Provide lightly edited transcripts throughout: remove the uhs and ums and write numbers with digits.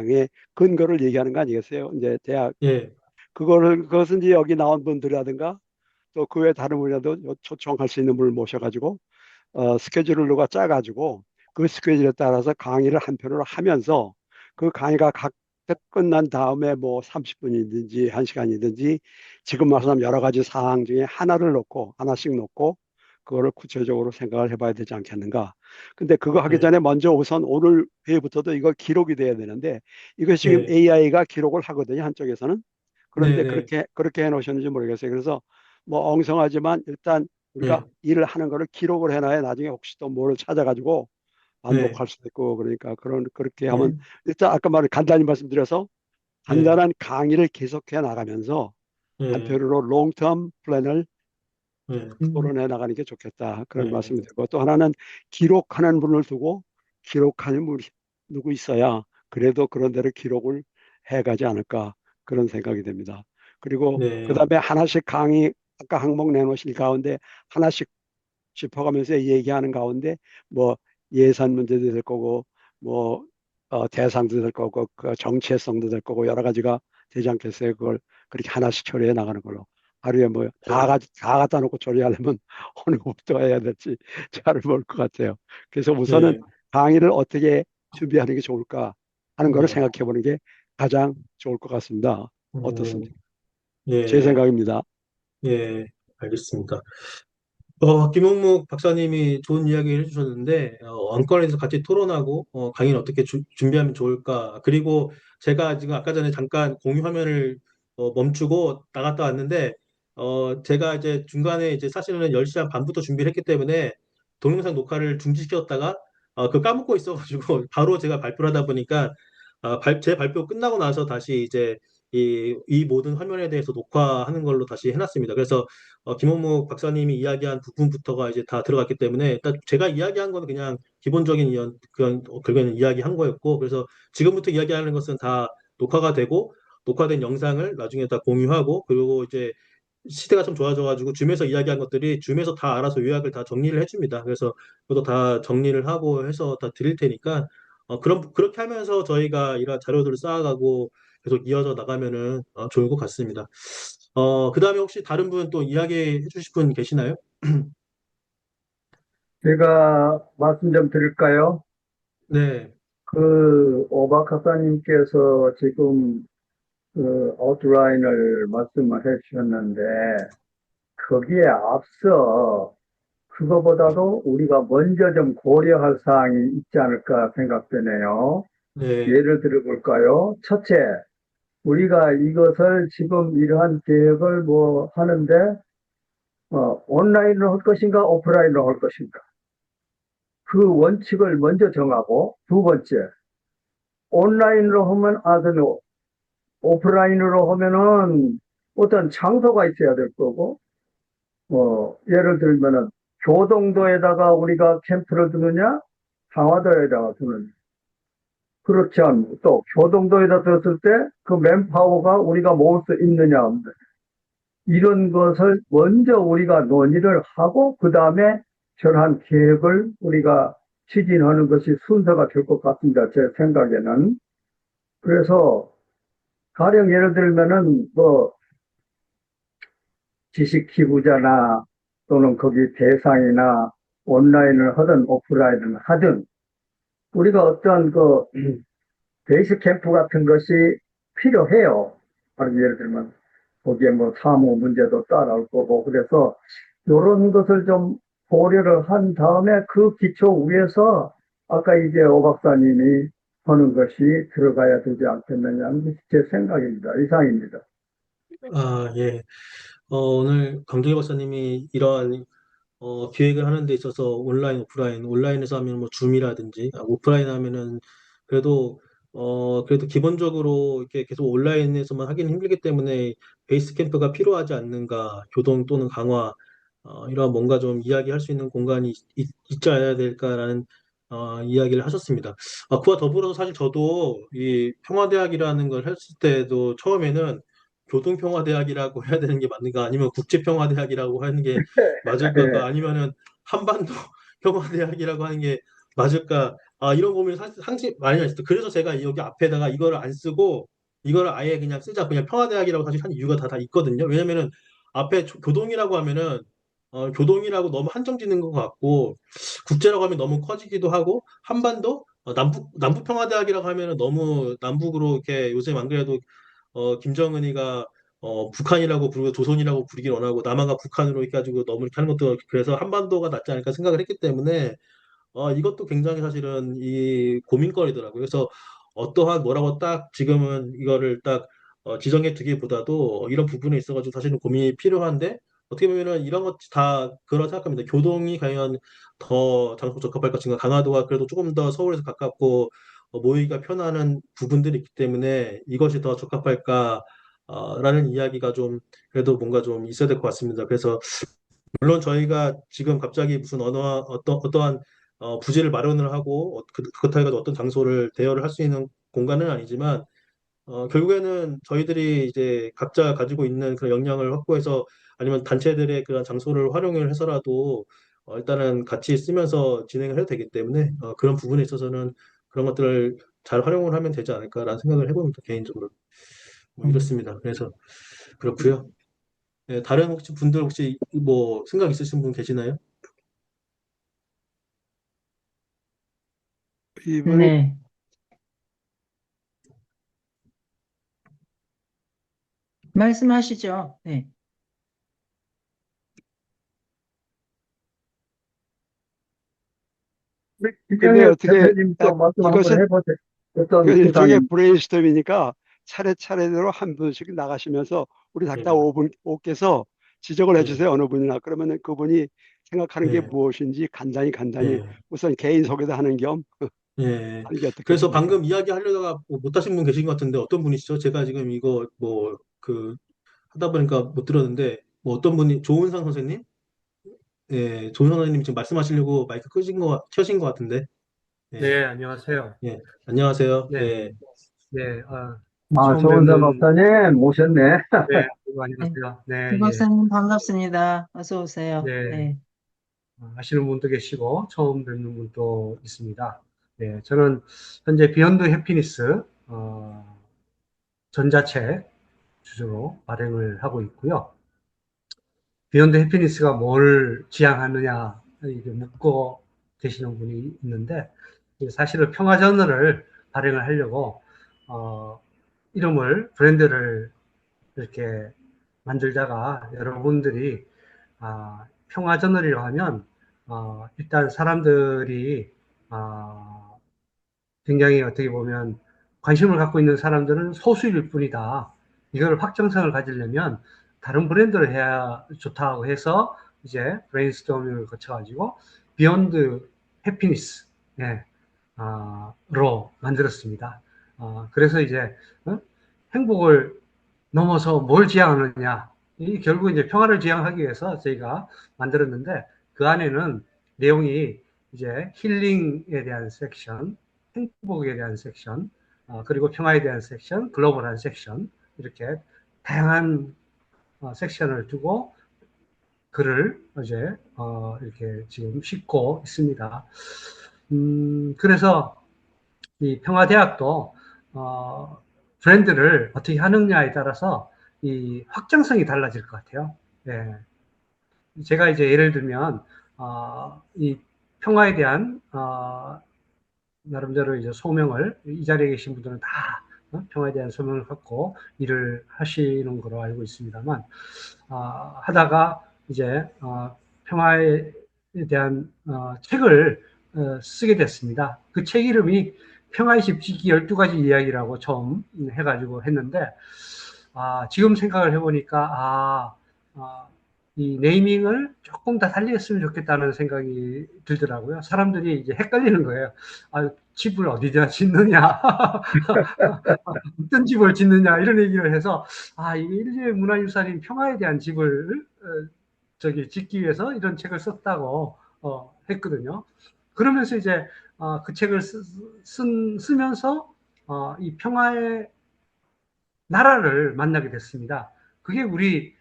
의 근거를 얘기하는 거 아니겠어요? 이제 대학 예, 그것은 이제 여기 나온 분들이라든가 또 그 외 다른 분이라도 초청할 수 있는 분을 모셔가지고 스케줄을 누가 짜가지고 그 스케줄에 따라서 강의를 한 편으로 하면서 그 강의가 각 끝난 다음에 뭐 30분이든지 1시간이든지 지금 말씀하신 여러 가지 사항 중에 하나씩 놓고 그거를 구체적으로 생각을 해봐야 되지 않겠는가. 근데 그거 하기 예, 전에 먼저 우선 오늘 회의부터도 이거 기록이 돼야 되는데 이것이 지금 예, AI가 기록을 하거든요. 한쪽에서는. 네, 그런데 네, 그렇게 해놓으셨는지 모르겠어요. 그래서 뭐 엉성하지만 일단 우리가 예, 일을 하는 거를 기록을 해놔야 나중에 혹시 또 뭐를 찾아가지고 예, 반복할 수도 있고 그러니까 그렇게 하면 예, 일단 아까 말을 간단히 말씀드려서 예, 간단한 강의를 계속해 나가면서 예, 한편으로 롱텀 플랜을 예, 토론해 나가는 게 좋겠다 그런 예, 말씀이 되고 또 하나는 기록하는 분을 두고 기록하는 분이 누구 있어야 그래도 그런 대로 기록을 해가지 않을까 그런 생각이 됩니다. 그리고 그 네, 다음에 하나씩 강의 아까 항목 내놓으실 가운데 하나씩 짚어가면서 얘기하는 가운데 뭐 예산 문제도 될 거고 뭐 대상도 될 거고 그 정체성도 될 거고 여러 가지가 되지 않겠어요. 그걸 그렇게 하나씩 처리해 나가는 걸로. 하루에 뭐 예, 다 갖다 놓고 처리하려면 어느 것부터 해야 될지 잘 모를 것 같아요. 그래서 우선은 예, 강의를 어떻게 준비하는 게 좋을까 하는 거를 예, 생각해 보는 게 가장 좋을 것 같습니다. 어떻습니까? 음, 제 예, 생각입니다. 예, 알겠습니다. 김홍묵 박사님이 좋은 이야기를 해주셨는데, 안건에서 같이 토론하고, 강의는 어떻게 준비하면 좋을까. 그리고 제가 지금 아까 전에 잠깐 공유 화면을 멈추고 나갔다 왔는데, 제가 이제 중간에 이제 사실은 10시 한 반부터 준비를 했기 때문에 동영상 녹화를 중지시켰다가, 그걸 까먹고 있어가지고 바로 제가 발표를 하다 보니까, 제 발표 끝나고 나서 다시 이제 이 모든 화면에 대해서 녹화하는 걸로 다시 해놨습니다. 그래서 김원묵 박사님이 이야기한 부분부터가 이제 다 들어갔기 때문에 일단 제가 이야기한 거는 그냥 기본적인 그런 결국에는 이야기한 거였고 그래서 지금부터 이야기하는 것은 다 녹화가 되고 녹화된 영상을 나중에 다 공유하고 그리고 이제 시대가 좀 좋아져가지고 줌에서 이야기한 것들이 줌에서 다 알아서 요약을 다 정리를 해줍니다. 그래서 그것도 다 정리를 하고 해서 다 드릴 테니까 그럼 그렇게 하면서 저희가 이런 자료들을 쌓아가고 계속 이어져 나가면은 좋을 것 같습니다. 그다음에 혹시 다른 분 또 이야기해 주실 분 계시나요? 제가 말씀 좀 드릴까요? 네, 오바카사님께서 지금 아웃라인을 말씀을 해 주셨는데, 거기에 앞서 그거보다도 우리가 먼저 좀 고려할 사항이 있지 않을까 생각되네요. 네, 예를 들어 볼까요? 첫째, 우리가 이것을 지금 이러한 계획을 뭐 하는데, 온라인으로 할 것인가, 오프라인으로 할 것인가. 그 원칙을 먼저 정하고, 두 번째, 온라인으로 하면 아드노, 오프라인으로 하면은 어떤 장소가 있어야 될 거고, 예를 들면은 교동도에다가 우리가 캠프를 두느냐, 강화도에다가 두느냐. 그렇지 않고 또 교동도에다 뒀을 때 그 맨파워가 우리가 모을 수 있느냐, 없느냐. 이런 것을 먼저 우리가 논의를 하고, 그 다음에 저러한 계획을 우리가 추진하는 것이 순서가 될 것 같습니다. 제 생각에는. 그래서 가령 예를 들면은 뭐 지식 기부자나 또는 거기 대상이나 온라인을 하든 오프라인을 하든 우리가 어떤 베이스 캠프 같은 것이 필요해요. 바로 예를 들면 거기에 뭐 사무 문제도 따라올 거고 그래서 이런 것을 좀 고려를 한 다음에 그 기초 위에서 아까 이제 오 박사님이 하는 것이 들어가야 되지 않겠느냐는 것이 제 생각입니다. 이상입니다. 예. 오늘 강동희 박사님이 이러한 기획을 하는 데 있어서 온라인, 오프라인, 온라인에서 하면 뭐 줌이라든지, 오프라인 하면은 그래도, 그래도 기본적으로 이렇게 계속 온라인에서만 하기는 힘들기 때문에 베이스 캠프가 필요하지 않는가, 교동 또는 강화, 이런 뭔가 좀 이야기할 수 있는 공간이 있지 않아야 될까라는 이야기를 하셨습니다. 그와 더불어서 사실 저도 이 평화대학이라는 걸 했을 때도 처음에는 교동평화대학이라고 해야 되는 게 맞는가, 아니면 국제평화대학이라고 하는 게 맞을까? 예, 아니면은 한반도 평화대학이라고 하는 게 맞을까? 이런 고민을 상당히 많이 했어요. 그래서 제가 여기 앞에다가 이거를 안 쓰고 이거를 아예 그냥 쓰자, 그냥 평화대학이라고 사실 한 이유가 다 있거든요. 왜냐면은 앞에 교동이라고 하면은 교동이라고 너무 한정 짓는 것 같고, 국제라고 하면 너무 커지기도 하고, 한반도 남북 평화대학이라고 하면은 너무 남북으로 이렇게, 요새 안 그래도 김정은이가 북한이라고 부르고 조선이라고 부르길 원하고, 남한과 북한으로 이렇게 가지고 너무 이렇게 하는 것도, 그래서 한반도가 낫지 않을까 생각을 했기 때문에 이것도 굉장히 사실은 이 고민거리더라고요. 그래서 어떠한 뭐라고 딱 지금은 이거를 딱 지정해 두기보다도 이런 부분에 있어가지고 사실은 고민이 필요한데, 어떻게 보면은 이런 것 다 그런 생각합니다. 교동이 과연 더 장소 적합할 것인가, 강화도가 그래도 조금 더 서울에서 가깝고 모이기가 편안한 부분들이 있기 때문에 이것이 더 적합할까 라는 이야기가 좀 그래도 뭔가 좀 있어야 될 것 같습니다. 그래서 물론 저희가 지금 갑자기 무슨 어떠한 부지를 마련을 하고 그렇다 해가지고 어떤 장소를 대여를 할 수 있는 공간은 아니지만, 결국에는 저희들이 이제 각자 가지고 있는 그런 역량을 확보해서, 아니면 단체들의 그런 장소를 활용을 해서라도 일단은 같이 쓰면서 진행을 해도 되기 때문에, 그런 부분에 있어서는 그런 것들을 잘 활용을 하면 되지 않을까라는 생각을 해봅니다, 개인적으로. 뭐 음. 이렇습니다. 그래서 그렇고요. 예, 다른 혹시 분들 혹시 뭐 생각 있으신 분 계시나요? 이번에 네. 말씀하시죠. 네. 근데 이정엽 어떻게 대표님 또 말씀 한번 이것은 해보세요. 어떤 일종의 시사님. 브레인스토밍이니까 차례차례대로 한 분씩 나가시면서 우리 각자 예, 5분, 오께서 지적을 예, 해주세요. 어느 분이나. 그러면은 그분이 생각하는 게 예, 무엇인지 간단히 예. 우선 개인 소개도 하는 겸 예. 하는 게 그래서 어떻겠습니까? 방금 이야기 하려다가 뭐 못하신 분 계신 것 같은데, 어떤 분이시죠? 제가 지금 이거 뭐 그 하다 보니까 못 들었는데, 뭐 어떤 분이, 조은상 선생님? 예, 조은상 선생님 지금 말씀하시려고 마이크 켜신 것 같은데. 예, 네, 안녕하세요. 예. 안녕하세요. 네, 예, 네, 처음 조은선 뵙는, 박사님 모셨네. 네, 네. 안녕하세요. 네, 조 예, 박사님 반갑습니다. 어서 오세요. 네, 네. 아시는 분도 계시고, 처음 뵙는 분도 있습니다. 네, 저는 현재 비욘드 해피니스, 전자책 주제로 발행을 하고 있고요. 비욘드 해피니스가 뭘 지향하느냐, 이렇게 묻고 계시는 분이 있는데, 사실은 평화저널을 발행을 하려고, 어, 브랜드를 이렇게 만들다가 여러분들이 평화저널이라고 하면 일단 사람들이 아, 굉장히 어떻게 보면 관심을 갖고 있는 사람들은 소수일 뿐이다. 이걸 확정성을 가지려면 다른 브랜드를 해야 좋다고 해서 이제 브레인스토밍을 거쳐가지고 비욘드 해피니스 로 만들었습니다. 그래서 이제 행복을 넘어서 뭘 지향하느냐. 이 결국 이제 평화를 지향하기 위해서 저희가 만들었는데, 그 안에는 내용이 이제 힐링에 대한 섹션, 행복에 대한 섹션, 그리고 평화에 대한 섹션, 글로벌한 섹션, 이렇게 다양한 섹션을 두고 글을 이제 이렇게 지금 싣고 있습니다. 그래서 이 평화대학도 브랜드를 어떻게 하느냐에 따라서 이 확장성이 달라질 것 같아요. 예. 제가 이제 예를 들면 이 평화에 대한 나름대로 이제 소명을, 이 자리에 계신 분들은 다 평화에 대한 소명을 갖고 일을 하시는 거로 알고 있습니다만, 하다가 이제 평화에 대한 책을 쓰게 됐습니다. 그 책 이름이 평화의 집 짓기 12가지 이야기라고 처음 해가지고 했는데, 지금 생각을 해보니까 이 네이밍을 조금 더 달리 했으면 좋겠다는 생각이 들더라고요. 사람들이 이제 헷갈리는 거예요. 집을 어디다 짓느냐, 어떤 집을 짓느냐, 이런 얘기를 해서, 이게 인류의 문화유산인 평화에 대한 집을, 짓기 위해서 이런 책을 썼다고, 했거든요. 그러면서 이제, 그 책을 쓰면서, 이 평화의 나라를 만나게 됐습니다. 그게 우리,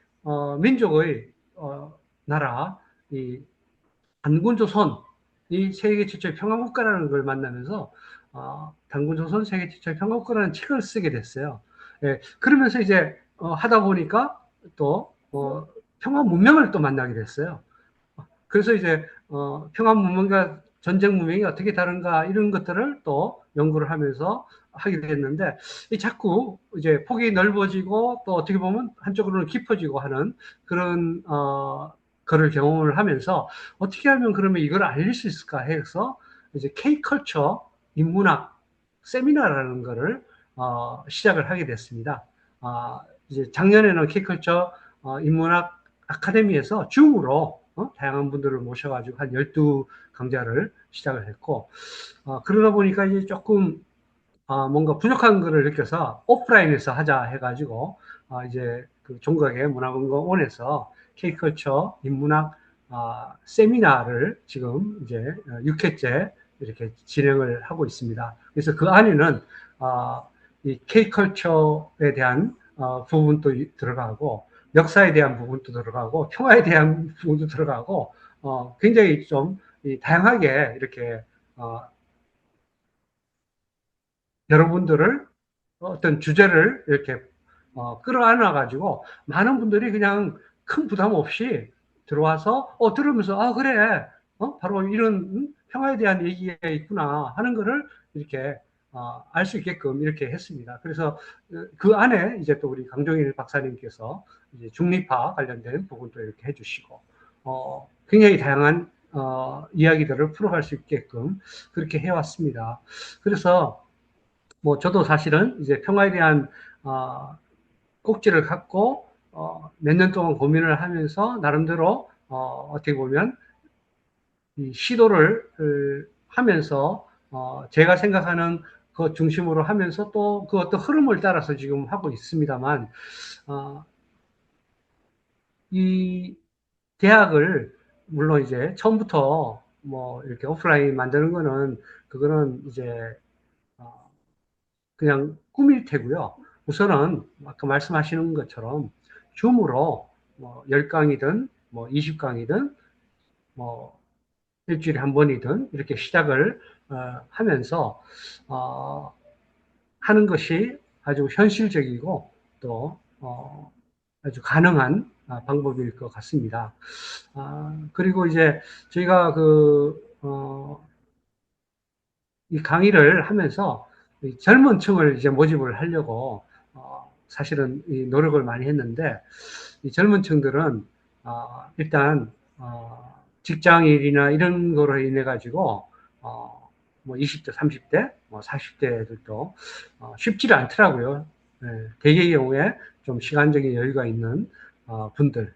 민족의, 나라, 이, 안군조선, 이 세계 최초의 평화국가라는 걸 만나면서 단군조선 세계 최초의 평화국가라는 책을 쓰게 됐어요. 예, 그러면서 이제 하다 보니까 또 평화 문명을 또 만나게 됐어요. 그래서 이제 평화 문명과 전쟁 문명이 어떻게 다른가 이런 것들을 또 연구를 하면서 하게 됐는데 이 자꾸 이제 폭이 넓어지고 또 어떻게 보면 한쪽으로는 깊어지고 하는 그런 거를 경험을 하면서 어떻게 하면 그러면 이걸 알릴 수 있을까 해서 이제 K컬처 인문학 세미나라는 거를 시작을 하게 됐습니다. 이제 작년에는 K컬처 인문학 아카데미에서 줌으로 다양한 분들을 모셔가지고 한 12강좌를 시작을 했고, 그러다 보니까 이제 조금 뭔가 부족한 거를 느껴서 오프라인에서 하자 해가지고 이제 그 종각의 문화건강원에서 K컬처 인문학 세미나를 지금 이제 6회째 이렇게 진행을 하고 있습니다. 그래서 그 안에는 이 K컬처에 대한 부분도 들어가고 역사에 대한 부분도 들어가고 평화에 대한 부분도 들어가고 굉장히 좀 다양하게 이렇게 여러분들을 어떤 주제를 이렇게 끌어안아 가지고 많은 분들이 그냥 큰 부담 없이 들어와서 들으면서 그래 바로 이런 평화에 대한 얘기가 있구나 하는 거를 이렇게 알 수 있게끔 이렇게 했습니다. 그래서 그 안에 이제 또 우리 강종일 박사님께서 이제 중립화 관련된 부분도 이렇게 해주시고 굉장히 다양한 이야기들을 풀어갈 수 있게끔 그렇게 해왔습니다. 그래서 뭐 저도 사실은 이제 평화에 대한 꼭지를 갖고 몇 년 동안 고민을 하면서 나름대로 어떻게 보면 이 시도를 하면서 제가 생각하는 그 중심으로 하면서 또 그 어떤 흐름을 따라서 지금 하고 있습니다만 이 대학을 물론 이제 처음부터 뭐 이렇게 오프라인 만드는 거는 그거는 이제 그냥 꿈일 테고요. 우선은 아까 말씀하시는 것처럼 줌으로 뭐 10강이든 뭐 20강이든 뭐 일주일에 한 번이든 이렇게 시작을 하면서 하는 것이 아주 현실적이고 또 아주 가능한 방법일 것 같습니다. 그리고 이제 저희가 이 강의를 하면서 젊은 층을 이제 모집을 하려고 사실은 이 노력을 많이 했는데 이 젊은 층들은 일단 직장일이나 이런 거로 인해 가지고 뭐 20대, 30대, 뭐 40대들도 쉽지가 않더라고요. 네, 대개의 경우에 좀 시간적인 여유가 있는 분들,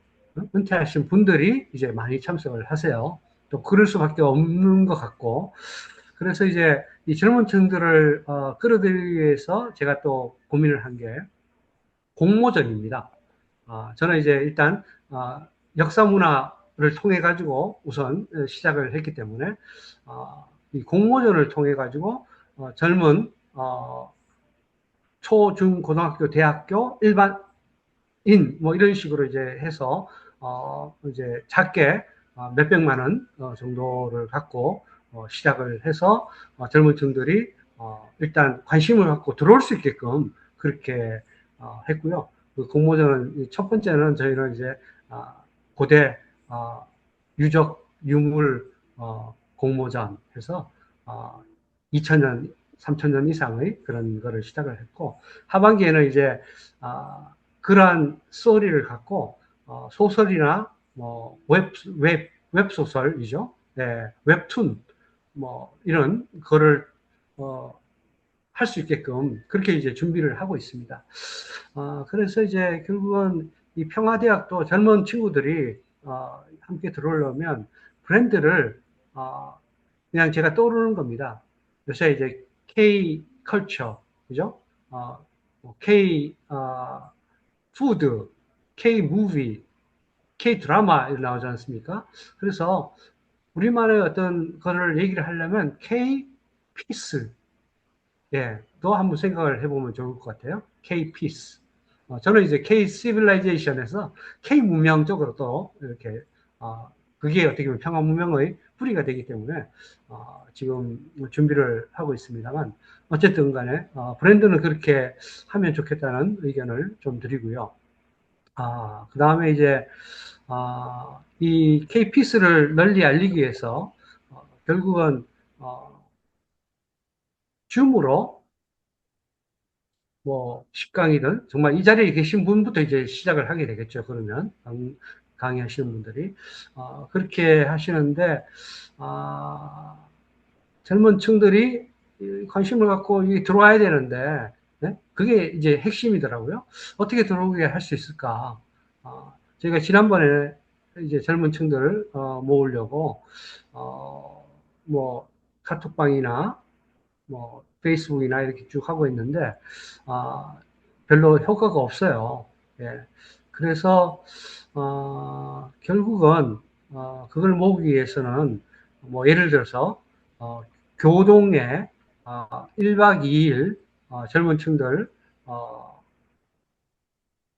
은퇴하신 분들이 이제 많이 참석을 하세요. 또 그럴 수밖에 없는 것 같고 그래서 이제 이 젊은 층들을 끌어들이기 위해서 제가 또 고민을 한 게 공모전입니다. 저는 이제 일단 역사 문화를 통해 가지고 우선 시작을 했기 때문에 이 공모전을 통해 가지고 젊은 초, 중, 고등학교, 대학교, 일반인 뭐 이런 식으로 이제 해서 이제 작게 몇백만 원 정도를 갖고 시작을 해서 젊은 층들이 일단 관심을 갖고 들어올 수 있게끔 그렇게 했고요. 그 공모전은 첫 번째는 저희는 이제 고대 유적 유물 공모전 해서 2000년, 3000년 이상의 그런 거를 시작을 했고 하반기에는 이제 그러한 스토리를 갖고 소설이나 뭐 웹소설이죠. 네, 웹툰 뭐 이런 거를 할 수 있게끔 그렇게 이제 준비를 하고 있습니다. 그래서 이제 결국은 이 평화대학도 젊은 친구들이 함께 들어오려면 브랜드를 그냥 제가 떠오르는 겁니다. 요새 이제 K 컬처, 그죠? K 푸드, K 무비, K 드라마 이렇게 나오지 않습니까? 그래서 우리만의 어떤 거를 얘기를 하려면 K 피스, 예, 또 한번 생각을 해보면 좋을 것 같아요. K 피스. 저는 이제 K 시빌라이제이션에서 K 문명 쪽으로 또 이렇게 그게 어떻게 보면 평화 문명의 뿌리가 되기 때문에 지금 준비를 하고 있습니다만 어쨌든 간에 브랜드는 그렇게 하면 좋겠다는 의견을 좀 드리고요. 그 다음에 이제 이 K-피스를 널리 알리기 위해서 결국은 줌으로 뭐 10강이든 정말 이 자리에 계신 분부터 이제 시작을 하게 되겠죠. 그러면 강의하시는 분들이 그렇게 하시는데 젊은 층들이 관심을 갖고 들어와야 되는데 네? 그게 이제 핵심이더라고요. 어떻게 들어오게 할 수 있을까? 저희가 지난번에 이제 젊은 층들을 모으려고 뭐 카톡방이나 뭐 페이스북이나 이렇게 쭉 하고 있는데 별로 효과가 없어요. 예. 그래서 결국은 그걸 모으기 위해서는 뭐 예를 들어서 교동에 1박 2일 젊은 층들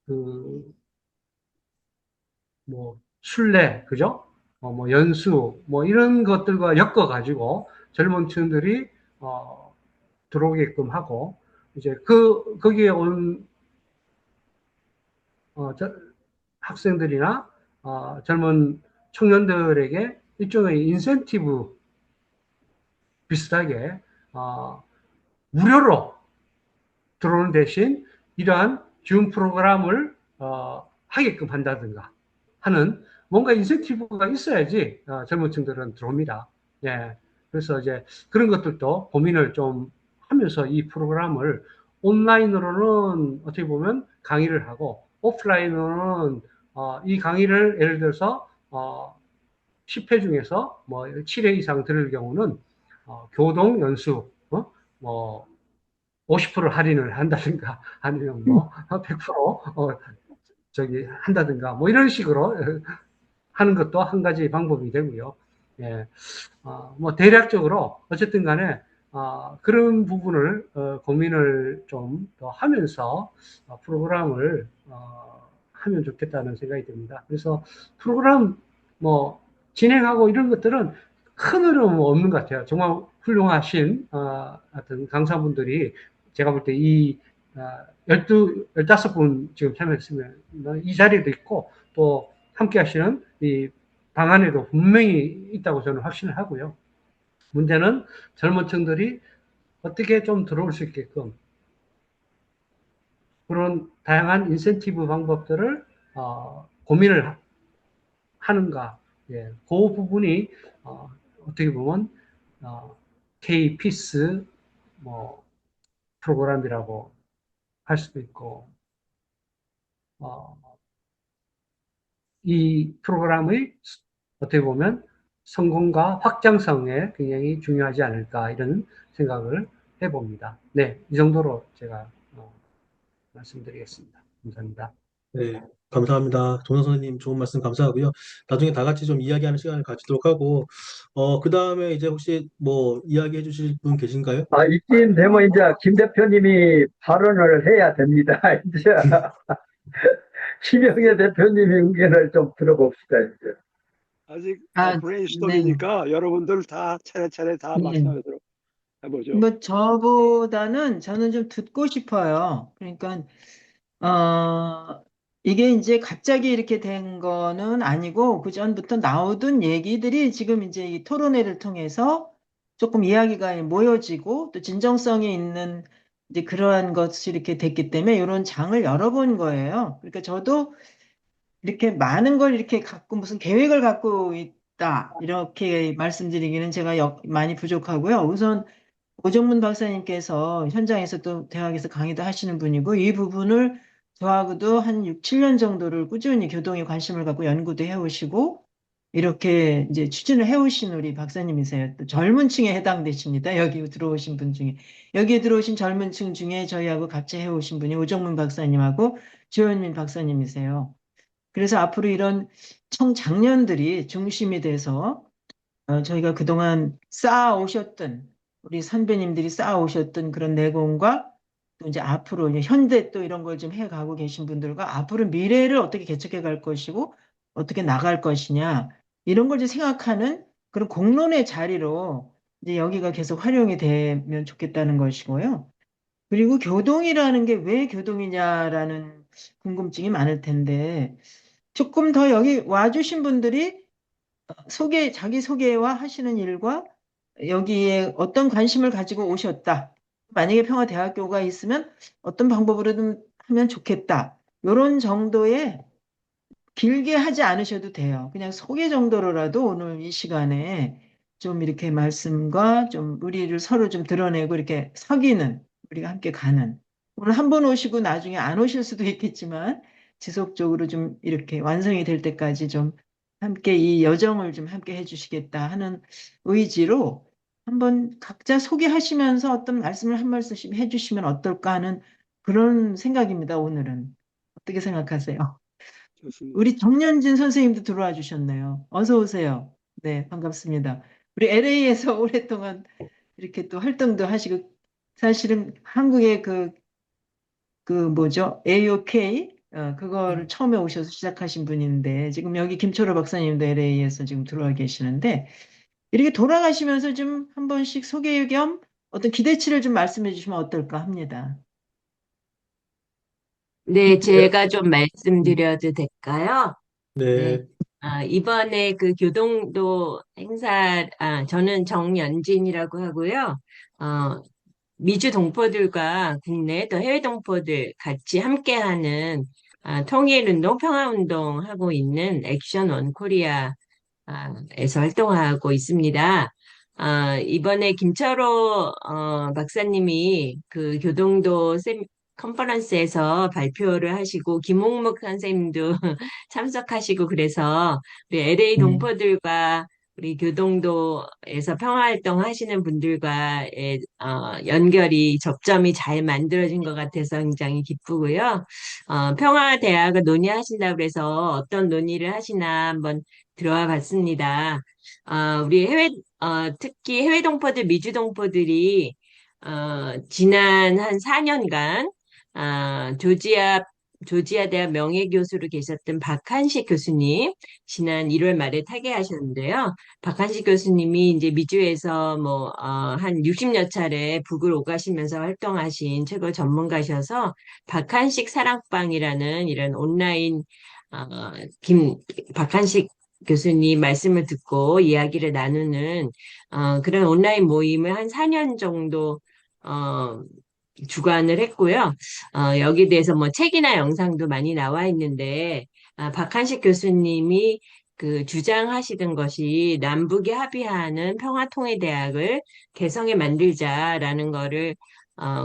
그 뭐 순례 그죠? 뭐 연수 뭐 이런 것들과 엮어 가지고 젊은 층들이 들어오게끔 하고 이제 거기에 온 학생들이나 젊은 청년들에게 일종의 인센티브 비슷하게 무료로 들어오는 대신 이러한 줌 프로그램을 하게끔 한다든가 하는 뭔가 인센티브가 있어야지 젊은 층들은 들어옵니다. 예. 그래서 이제 그런 것들도 고민을 좀 하면서 이 프로그램을 온라인으로는 어떻게 보면 강의를 하고 오프라인으로는 이 강의를 예를 들어서 10회 중에서 뭐 7회 이상 들을 경우는 교동 연수 뭐 50% 할인을 한다든가 아니면 뭐 100% 저기 한다든가 뭐 이런 식으로 하는 것도 한 가지 방법이 되고요. 예. 뭐 대략적으로 어쨌든 간에 그런 부분을 고민을 좀 더 하면서 프로그램을 하면 좋겠다는 생각이 듭니다. 그래서 프로그램 뭐 진행하고 이런 것들은 큰 어려움은 없는 것 같아요. 정말 훌륭하신 어떤 강사분들이 제가 볼 때 이 15분 지금 참여했으면 이 자리도 있고 또 함께 하시는 이 방안에도 분명히 있다고 저는 확신을 하고요. 문제는 젊은 층들이 어떻게 좀 들어올 수 있게끔 그런 다양한 인센티브 방법들을 고민을 하는가. 예, 그 부분이 어떻게 보면 K-피스 뭐 프로그램이라고 할 수도 있고 이 프로그램의 어떻게 보면 성공과 확장성에 굉장히 중요하지 않을까 이런 생각을 해봅니다. 네, 이 정도로 제가 말씀드리겠습니다. 감사합니다. 네, 감사합니다. 정선 선생님 좋은 말씀 감사하고요. 나중에 다 같이 좀 이야기하는 시간을 가지도록 하고, 그 다음에 이제 혹시 뭐 이야기해 주실 분 계신가요? 이쯤 되면 이제 김 대표님이 발언을 해야 됩니다. 이제 심영애 대표님의 의견을 좀 들어봅시다. 이제. 아직 네. 브레인스토밍이니까 여러분들 다 차례차례 다 예. 말씀하도록 해보죠. 뭐 저보다는 저는 좀 듣고 싶어요. 그러니까 이게 이제 갑자기 이렇게 된 거는 아니고 그 전부터 나오던 얘기들이 지금 이제 이 토론회를 통해서 조금 이야기가 모여지고 또 진정성이 있는 이제 그러한 것이 이렇게 됐기 때문에 이런 장을 열어본 거예요. 그러니까 저도 이렇게 많은 걸 이렇게 갖고 무슨 계획을 갖고 있다 이렇게 말씀드리기는 제가 많이 부족하고요. 우선 오정문 박사님께서 현장에서 또 대학에서 강의도 하시는 분이고 이 부분을 저하고도 한 6, 7년 정도를 꾸준히 교동에 관심을 갖고 연구도 해오시고 이렇게 이제 추진을 해오신 우리 박사님이세요. 또 젊은 층에 해당되십니다. 여기 들어오신 분 중에. 여기에 들어오신 젊은 층 중에 저희하고 같이 해오신 분이 오정문 박사님하고 조현민 박사님이세요. 그래서 앞으로 이런 청장년들이 중심이 돼서 저희가 그동안 쌓아오셨던 우리 선배님들이 쌓아오셨던 그런 내공과 또 이제 앞으로 이제 현대 또 이런 걸 좀 해가고 계신 분들과 앞으로 미래를 어떻게 개척해 갈 것이고 어떻게 나갈 것이냐 이런 걸 이제 생각하는 그런 공론의 자리로 이제 여기가 계속 활용이 되면 좋겠다는 것이고요. 그리고 교동이라는 게 왜 교동이냐라는 궁금증이 많을 텐데 조금 더 여기 와주신 분들이 자기 소개와 하시는 일과 여기에 어떤 관심을 가지고 오셨다. 만약에 평화대학교가 있으면 어떤 방법으로든 하면 좋겠다. 이런 정도의 길게 하지 않으셔도 돼요. 그냥 소개 정도로라도 오늘 이 시간에 좀 이렇게 말씀과 좀 우리를 서로 좀 드러내고 이렇게 사귀는, 우리가 함께 가는. 오늘 한 번 오시고 나중에 안 오실 수도 있겠지만 지속적으로 좀 이렇게 완성이 될 때까지 좀 함께 이 여정을 좀 함께 해주시겠다 하는 의지로 한번 각자 소개하시면서 어떤 말씀을 한 말씀씩 해주시면 어떨까 하는 그런 생각입니다, 오늘은. 어떻게 생각하세요? 좋습니다. 우리 정년진 선생님도 들어와 주셨네요. 어서 오세요. 네, 반갑습니다. 우리 LA에서 오랫동안 이렇게 또 활동도 하시고, 사실은 한국의 그 뭐죠? AOK? 그거를 처음에 오셔서 시작하신 분인데, 지금 여기 김초로 박사님도 LA에서 지금 들어와 계시는데, 이렇게 돌아가시면서 좀 한 번씩 소개 겸 어떤 기대치를 좀 말씀해 주시면 어떨까 합니다. 네, 네, 제가 좀 말씀드려도 될까요? 네. 네, 이번에 그 교동도 행사, 저는 정연진이라고 하고요. 어, 미주 동포들과 국내 또 해외 동포들 같이 함께하는 통일운동, 평화운동 하고 있는 액션 원 코리아 에서 활동하고 있습니다. 이번에 김철호 박사님이 그 교동도 컨퍼런스에서 발표를 하시고 김홍묵 선생님도 참석하시고 그래서 우리 LA 동포들과 우리 교동도에서 평화활동 하시는 분들과의 연결이 접점이 잘 만들어진 것 같아서 굉장히 기쁘고요. 평화대학을 논의하신다고 그래서 어떤 논의를 하시나 한번 들어와 봤습니다. 우리 특히 해외 동포들, 미주 동포들이, 지난 한 4년간, 조지아 대학 명예교수로 계셨던 박한식 교수님, 지난 1월 말에 타계하셨는데요. 박한식 교수님이 이제 미주에서 한 60여 차례 북을 오가시면서 활동하신 최고 전문가셔서, 박한식 사랑방이라는 이런 온라인, 어, 박한식 교수님 말씀을 듣고 이야기를 나누는 그런 온라인 모임을 한 4년 정도 어, 주관을 했고요. 여기에 대해서 뭐 책이나 영상도 많이 나와 있는데 박한식 교수님이 그 주장하시던 것이 남북이 합의하는 평화통일대학을 개성에 만들자라는 거를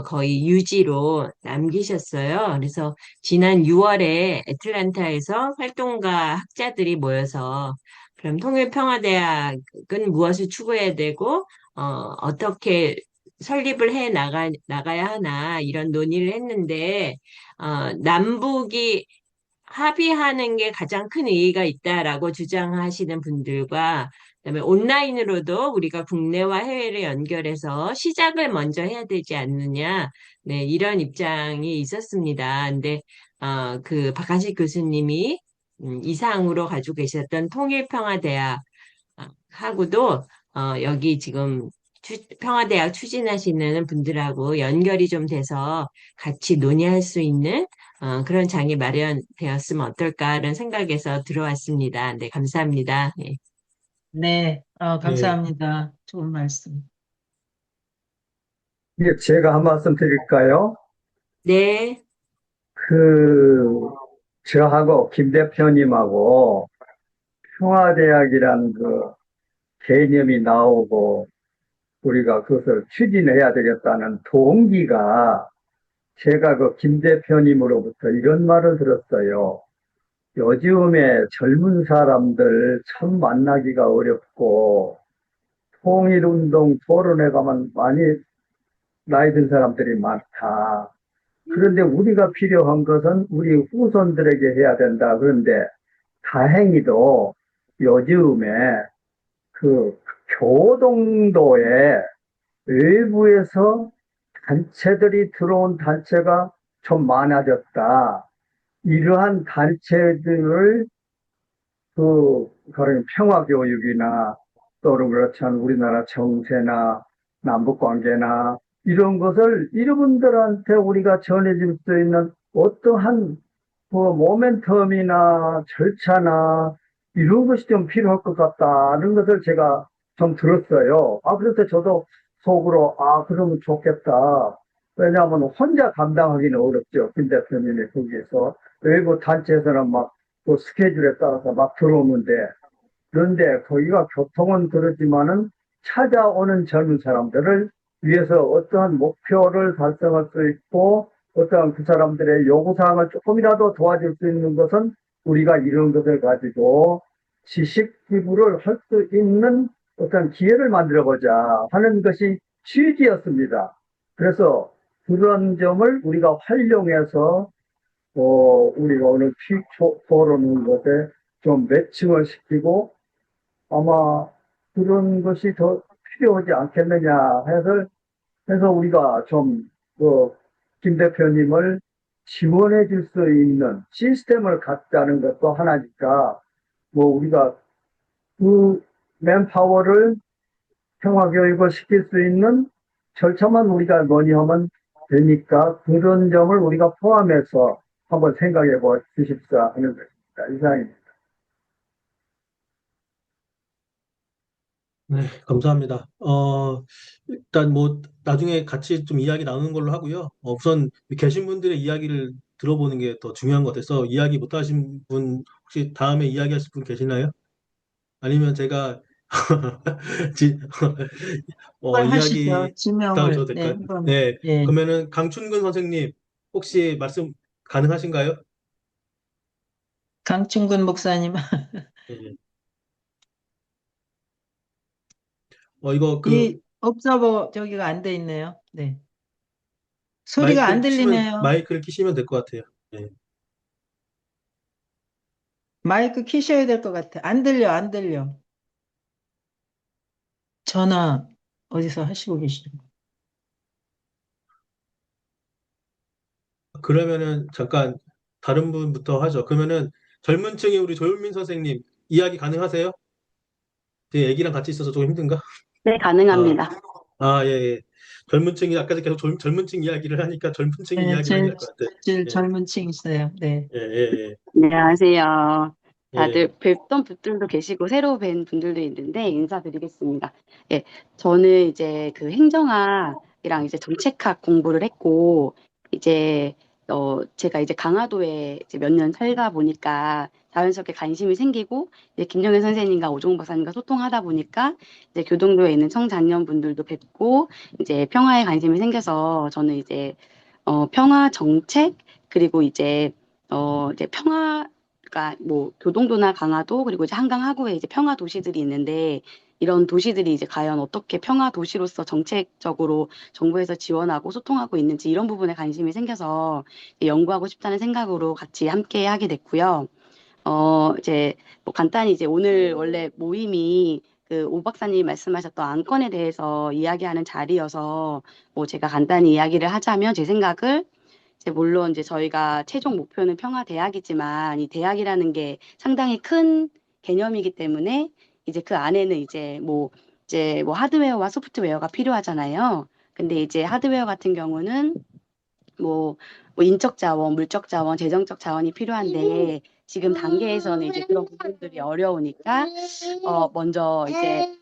거의 유지로 남기셨어요. 그래서 지난 6월에 애틀랜타에서 활동가 학자들이 모여서 그럼 통일평화대학은 무엇을 추구해야 되고 어떻게 설립을 나가야 하나 이런 논의를 했는데 남북이 합의하는 게 가장 큰 의의가 있다라고 주장하시는 분들과 그다음에 온라인으로도 우리가 국내와 해외를 연결해서 시작을 먼저 해야 되지 않느냐, 네, 이런 입장이 있었습니다. 근데 그 박한식 교수님이 이상으로 가지고 계셨던 통일평화대학 하고도 여기 지금 평화대학 추진하시는 분들하고 연결이 좀 돼서 같이 논의할 수 있는 그런 장이 마련되었으면 어떨까라는 생각에서 들어왔습니다. 네, 감사합니다. 네. 네, 네, 감사합니다. 좋은 말씀. 이제 제가 한 말씀 드릴까요? 네. 그, 저하고 김 대표님하고 평화대학이라는 그 개념이 나오고 우리가 그것을 추진해야 되겠다는 동기가 제가 그 김 대표님으로부터 이런 말을 들었어요. 요즘에 젊은 사람들 참 만나기가 어렵고 통일운동 토론회 가면 많이 나이 든 사람들이 많다. 그런데 우리가 필요한 것은 우리 후손들에게 해야 된다. 그런데 다행히도 요즘에 그 교동도에 외부에서 단체들이 들어온 단체가 좀 많아졌다. 이러한 단체들을 그런 평화교육이나 또는 그렇지 않은 우리나라 정세나 남북 관계나 이런 것을 여러분들한테 우리가 전해줄 수 있는 어떠한 그 모멘텀이나 절차나 이런 것이 좀 필요할 것 같다는 것을 제가 좀 들었어요. 그래서 저도 속으로, 그러면 좋겠다. 왜냐하면 혼자 감당하기는 어렵죠. 김 대표님이 거기에서. 외부 단체에서는 막 그 스케줄에 따라서 막 들어오는데, 그런데 거기가 교통은 그렇지만은 찾아오는 젊은 사람들을 위해서 어떠한 목표를 달성할 수 있고 어떠한 그 사람들의 요구사항을 조금이라도 도와줄 수 있는 것은 우리가 이런 것을 가지고 지식 기부를 할 수 있는 어떤 기회를 만들어보자 하는 것이 취지였습니다. 그래서 그런 점을 우리가 활용해서 우리가 오늘 토론한 것에 좀 매칭을 시키고 아마 그런 것이 더 필요하지 않겠느냐 해서 우리가 좀, 김 대표님을 지원해 줄 수 있는 시스템을 갖자는 것도 하나니까, 우리가 그 맨파워를 평화교육을 시킬 수 있는 절차만 우리가 논의하면 되니까 그런 점을 우리가 포함해서 한번 생각해 보십시오 하는 것입니다. 이상입니다. 네, 감사합니다. 일단 뭐 나중에 같이 좀 이야기 나누는 걸로 하고요. 우선 계신 분들의 이야기를 들어보는 게 더 중요한 것 같아서 이야기 못 하신 분 혹시 다음에 이야기하실 분 계시나요? 아니면 제가 지- 한번 하시죠. 이야기 다음에 지명을. 줘도 네, 될까요? 한번. 네, 예. 그러면은 강춘근 선생님 혹시 말씀 가능하신가요? 강충근 목사님. 네. 이거 이 옵서버 저기가 안 돼 있네요. 네. 소리가 안 마이크를 들리네요. 마이크를 키시면 될 것 같아요. 네. 마이크 키셔야 될 것 같아. 안 들려, 안 들려. 전화 어디서 하시고 계시죠? 그러면은 잠깐 다른 분부터 하죠. 그러면은 젊은 층이 우리 조윤민 선생님 이야기 가능하세요? 제 애기랑 같이 있어서 조금 힘든가? 네, 아, 가능합니다. 예, 예. 젊은 층이 아까 계속 젊은 층 이야기를 하니까 젊은 층이 네, 이야기를 해야 제일, 될 것 같아. 제일 예, 젊은 층이세요. 네. 예, 예, 네, 안녕하세요. 예. 예. 다들 뵙던 분들도 계시고 새로 뵌 분들도 있는데 인사드리겠습니다. 예, 저는 이제 그 행정학이랑 이제 정책학 공부를 했고 이제 제가 이제 강화도에 이제 몇 년 살다 보니까 자연스럽게 관심이 생기고 이제 김정현 선생님과 오종 박사님과 소통하다 보니까 이제 교동도에 있는 청장년분들도 뵙고 이제 평화에 관심이 생겨서 저는 이제 평화 정책 그리고 이제 평화가 뭐 교동도나 강화도 그리고 이제 한강 하구에 이제 평화 도시들이 있는데 이런 도시들이 이제 과연 어떻게 평화 도시로서 정책적으로 정부에서 지원하고 소통하고 있는지 이런 부분에 관심이 생겨서 이제 연구하고 싶다는 생각으로 같이 함께 하게 됐고요. 이제 뭐 간단히 이제 오늘 원래 모임이 그 오 박사님이 말씀하셨던 안건에 대해서 이야기하는 자리여서 뭐 제가 간단히 이야기를 하자면 제 생각을 이제 물론 이제 저희가 최종 목표는 평화대학이지만 이 대학이라는 게 상당히 큰 개념이기 때문에 이제 그 안에는 이제 뭐 하드웨어와 소프트웨어가 필요하잖아요. 근데 이제 하드웨어 같은 경우는 뭐 인적 자원, 물적 자원, 재정적 자원이 필요한데 지금 단계에서는 이제 그런 부분들이 어려우니까 먼저 이제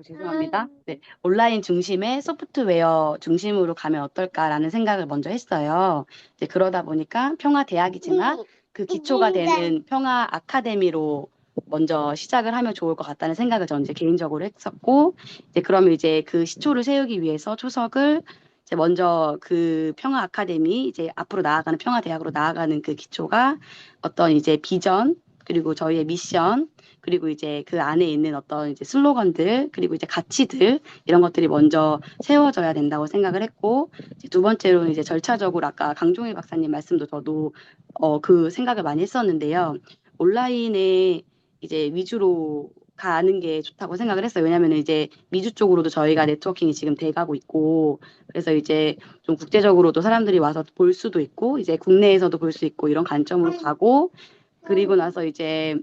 죄송합니다. 네, 온라인 중심의 소프트웨어 중심으로 가면 어떨까라는 생각을 먼저 했어요. 이제 그러다 보니까 평화 대학이지만 그 기초가 되는 평화 아카데미로 먼저 시작을 하면 좋을 것 같다는 생각을 저는 이제 개인적으로 했었고, 이제 그러면 이제 그 시초를 세우기 위해서 초석을 이제 먼저 그 평화 아카데미 이제 앞으로 나아가는 평화 대학으로 나아가는 그 기초가 어떤 이제 비전 그리고 저희의 미션 그리고 이제 그 안에 있는 어떤 이제 슬로건들 그리고 이제 가치들 이런 것들이 먼저 세워져야 된다고 생각을 했고 이제 두 번째로는 이제 절차적으로 아까 강종일 박사님 말씀도 저도 그 생각을 많이 했었는데요. 온라인에 이제 위주로 가는 게 좋다고 생각을 했어요. 왜냐하면 이제 미주 쪽으로도 저희가 네트워킹이 지금 돼가고 있고 그래서 이제 좀 국제적으로도 사람들이 와서 볼 수도 있고 이제 국내에서도 볼 수 있고 이런 관점으로 가고 그리고 나서 이제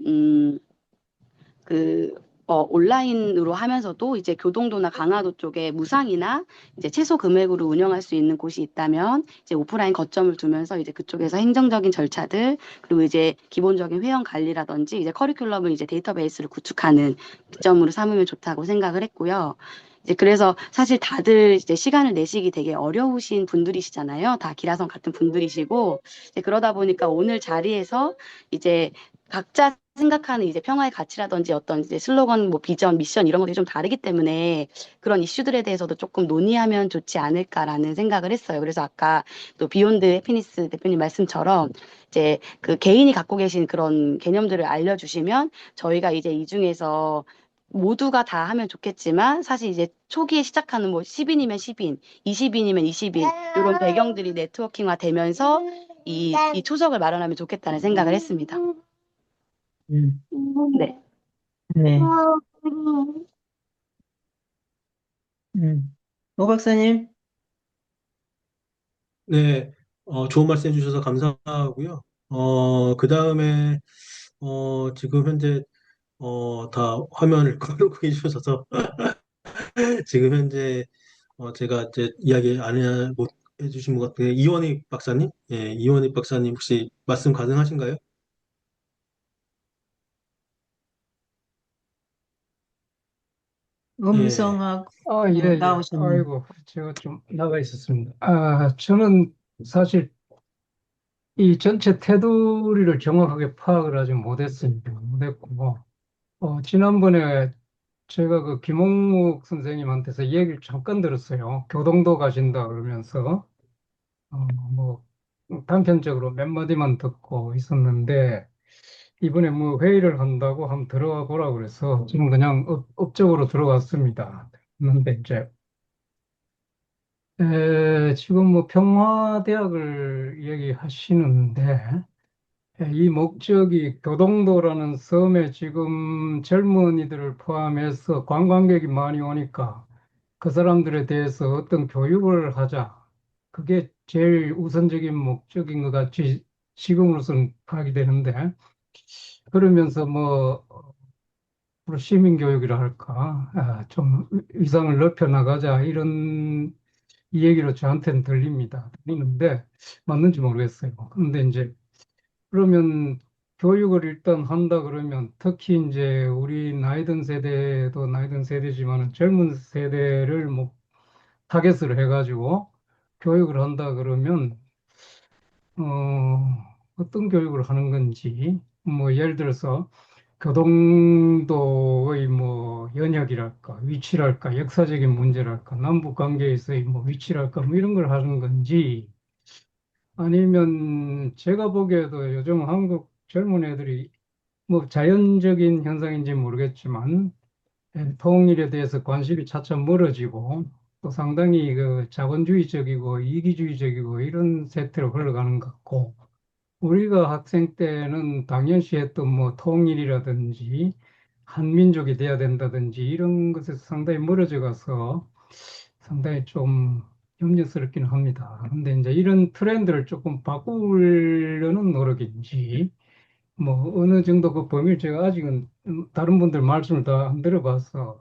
그 온라인으로 하면서도 이제 교동도나 강화도 쪽에 무상이나 이제 최소 금액으로 운영할 수 있는 곳이 있다면 이제 오프라인 거점을 두면서 이제 그쪽에서 행정적인 절차들 그리고 이제 기본적인 회원 관리라든지 이제 커리큘럼을 이제 데이터베이스를 구축하는 기점으로 삼으면 좋다고 생각을 했고요. 이제 그래서 사실 다들 이제 시간을 내시기 되게 어려우신 분들이시잖아요. 다 기라성 같은 분들이시고 이제 그러다 보니까 오늘 자리에서 이제 각자 생각하는 이제 평화의 가치라든지 어떤 이제 슬로건, 뭐 비전, 미션 이런 것들이 좀 다르기 때문에 그런 이슈들에 대해서도 조금 논의하면 좋지 않을까라는 생각을 했어요. 그래서 아까 또 비욘드 해피니스 대표님 말씀처럼 이제 그 개인이 갖고 계신 그런 개념들을 알려주시면 저희가 이제 이 중에서 모두가 다 하면 좋겠지만 사실 이제 초기에 시작하는 뭐 10인이면 10인, 20인이면 20인 이런 배경들이 네트워킹화 되면서 이 초석을 마련하면 좋겠다는 생각을 했습니다. 음, 네. 네. 오 박사님. 네, 좋은 말씀 해주셔서 감사하고요. 그 다음에, 지금 현재, 다 화면을 꺼놓고 해주셔서, 지금 현재, 제가 이제 이야기 못 해주신 것 같은데, 이원익 박사님? 예, 이원익 박사님 혹시 말씀 가능하신가요? 예, 음성하고 예, 예. 나오셨네요. 아이고, 제가 좀 나가 있었습니다. 저는 사실 이 전체 테두리를 정확하게 파악을 아직 못했습니다. 못했고, 지난번에 제가 그 김홍묵 선생님한테서 얘기를 잠깐 들었어요. 교동도 가신다 그러면서, 뭐, 단편적으로 몇 마디만 듣고 있었는데, 이번에 뭐 회의를 한다고 한번 들어가 보라 그래서 지금 그냥 업적으로 들어갔습니다. 그런데 이제, 지금 뭐 평화대학을 얘기하시는데, 이 목적이 교동도라는 섬에 지금 젊은이들을 포함해서 관광객이 많이 오니까 그 사람들에 대해서 어떤 교육을 하자. 그게 제일 우선적인 목적인 것 같이 지금으로서는 파악이 되는데, 그러면서 뭐 시민교육이라 할까, 좀 위상을 넓혀 나가자 이런 이 얘기로 저한테는 들립니다. 들리는데 맞는지 모르겠어요. 그런데 이제 그러면 교육을 일단 한다 그러면 특히 이제 우리 나이 든 세대도 나이 든 세대지만은 젊은 세대를 뭐 타겟으로 해가지고 교육을 한다 그러면 어떤 교육을 하는 건지 뭐 예를 들어서 교동도의 뭐 연약이랄까 위치랄까 역사적인 문제랄까 남북 관계에서의 뭐 위치랄까 뭐 이런 걸 하는 건지 아니면 제가 보기에도 요즘 한국 젊은 애들이 뭐 자연적인 현상인지 모르겠지만 통일에 대해서 관심이 차츰 멀어지고 또 상당히 그 자본주의적이고 이기주의적이고 이런 세태로 흘러가는 것 같고 우리가 학생 때는 당연시 했던 뭐 통일이라든지 한민족이 돼야 된다든지 이런 것에서 상당히 멀어져 가서 상당히 좀 염려스럽긴 합니다. 그런데 이제 이런 트렌드를 조금 바꾸려는 노력인지 뭐 어느 정도 그 범위를 제가 아직은 다른 분들 말씀을 다 안 들어봐서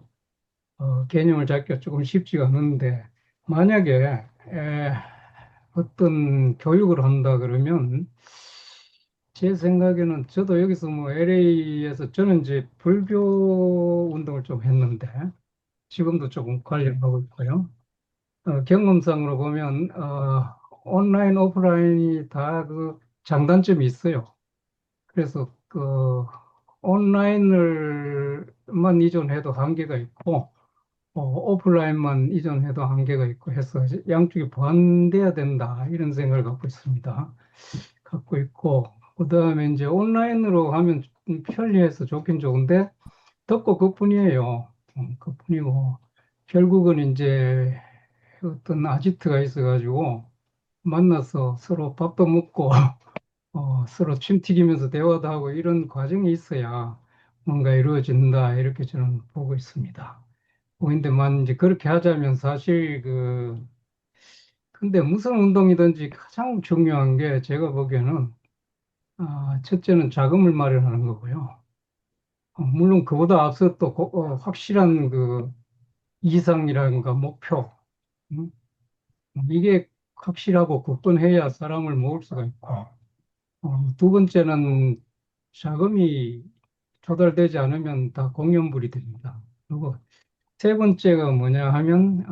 개념을 잡기가 조금 쉽지가 않은데 만약에 어떤 교육을 한다 그러면 제 생각에는 저도 여기서 뭐 LA에서 저는 이제 불교 운동을 좀 했는데 지금도 조금 관련하고 있고요. 경험상으로 보면 온라인, 오프라인이 다 그 장단점이 있어요. 그래서 그 온라인을만 이전해도 한계가 있고 오프라인만 이전해도 한계가 있고 해서 양쪽이 보완돼야 된다 이런 생각을 갖고 있습니다. 갖고 있고 그다음에 이제 온라인으로 하면 좀 편리해서 좋긴 좋은데 덥고 그뿐이에요. 그뿐이고 결국은 이제 어떤 아지트가 있어가지고 만나서 서로 밥도 먹고 서로 침 튀기면서 대화도 하고 이런 과정이 있어야 뭔가 이루어진다 이렇게 저는 보고 있습니다. 근데만 이제 그렇게 하자면 사실 근데 무슨 운동이든지 가장 중요한 게 제가 보기에는 첫째는 자금을 마련하는 거고요. 물론 그보다 앞서 또 확실한 그 이상이라든가 목표, 음, 이게 확실하고 굳건해야 사람을 모을 수가 있고, 두 번째는 자금이 조달되지 않으면 다 공연불이 됩니다. 그리고 세 번째가 뭐냐 하면,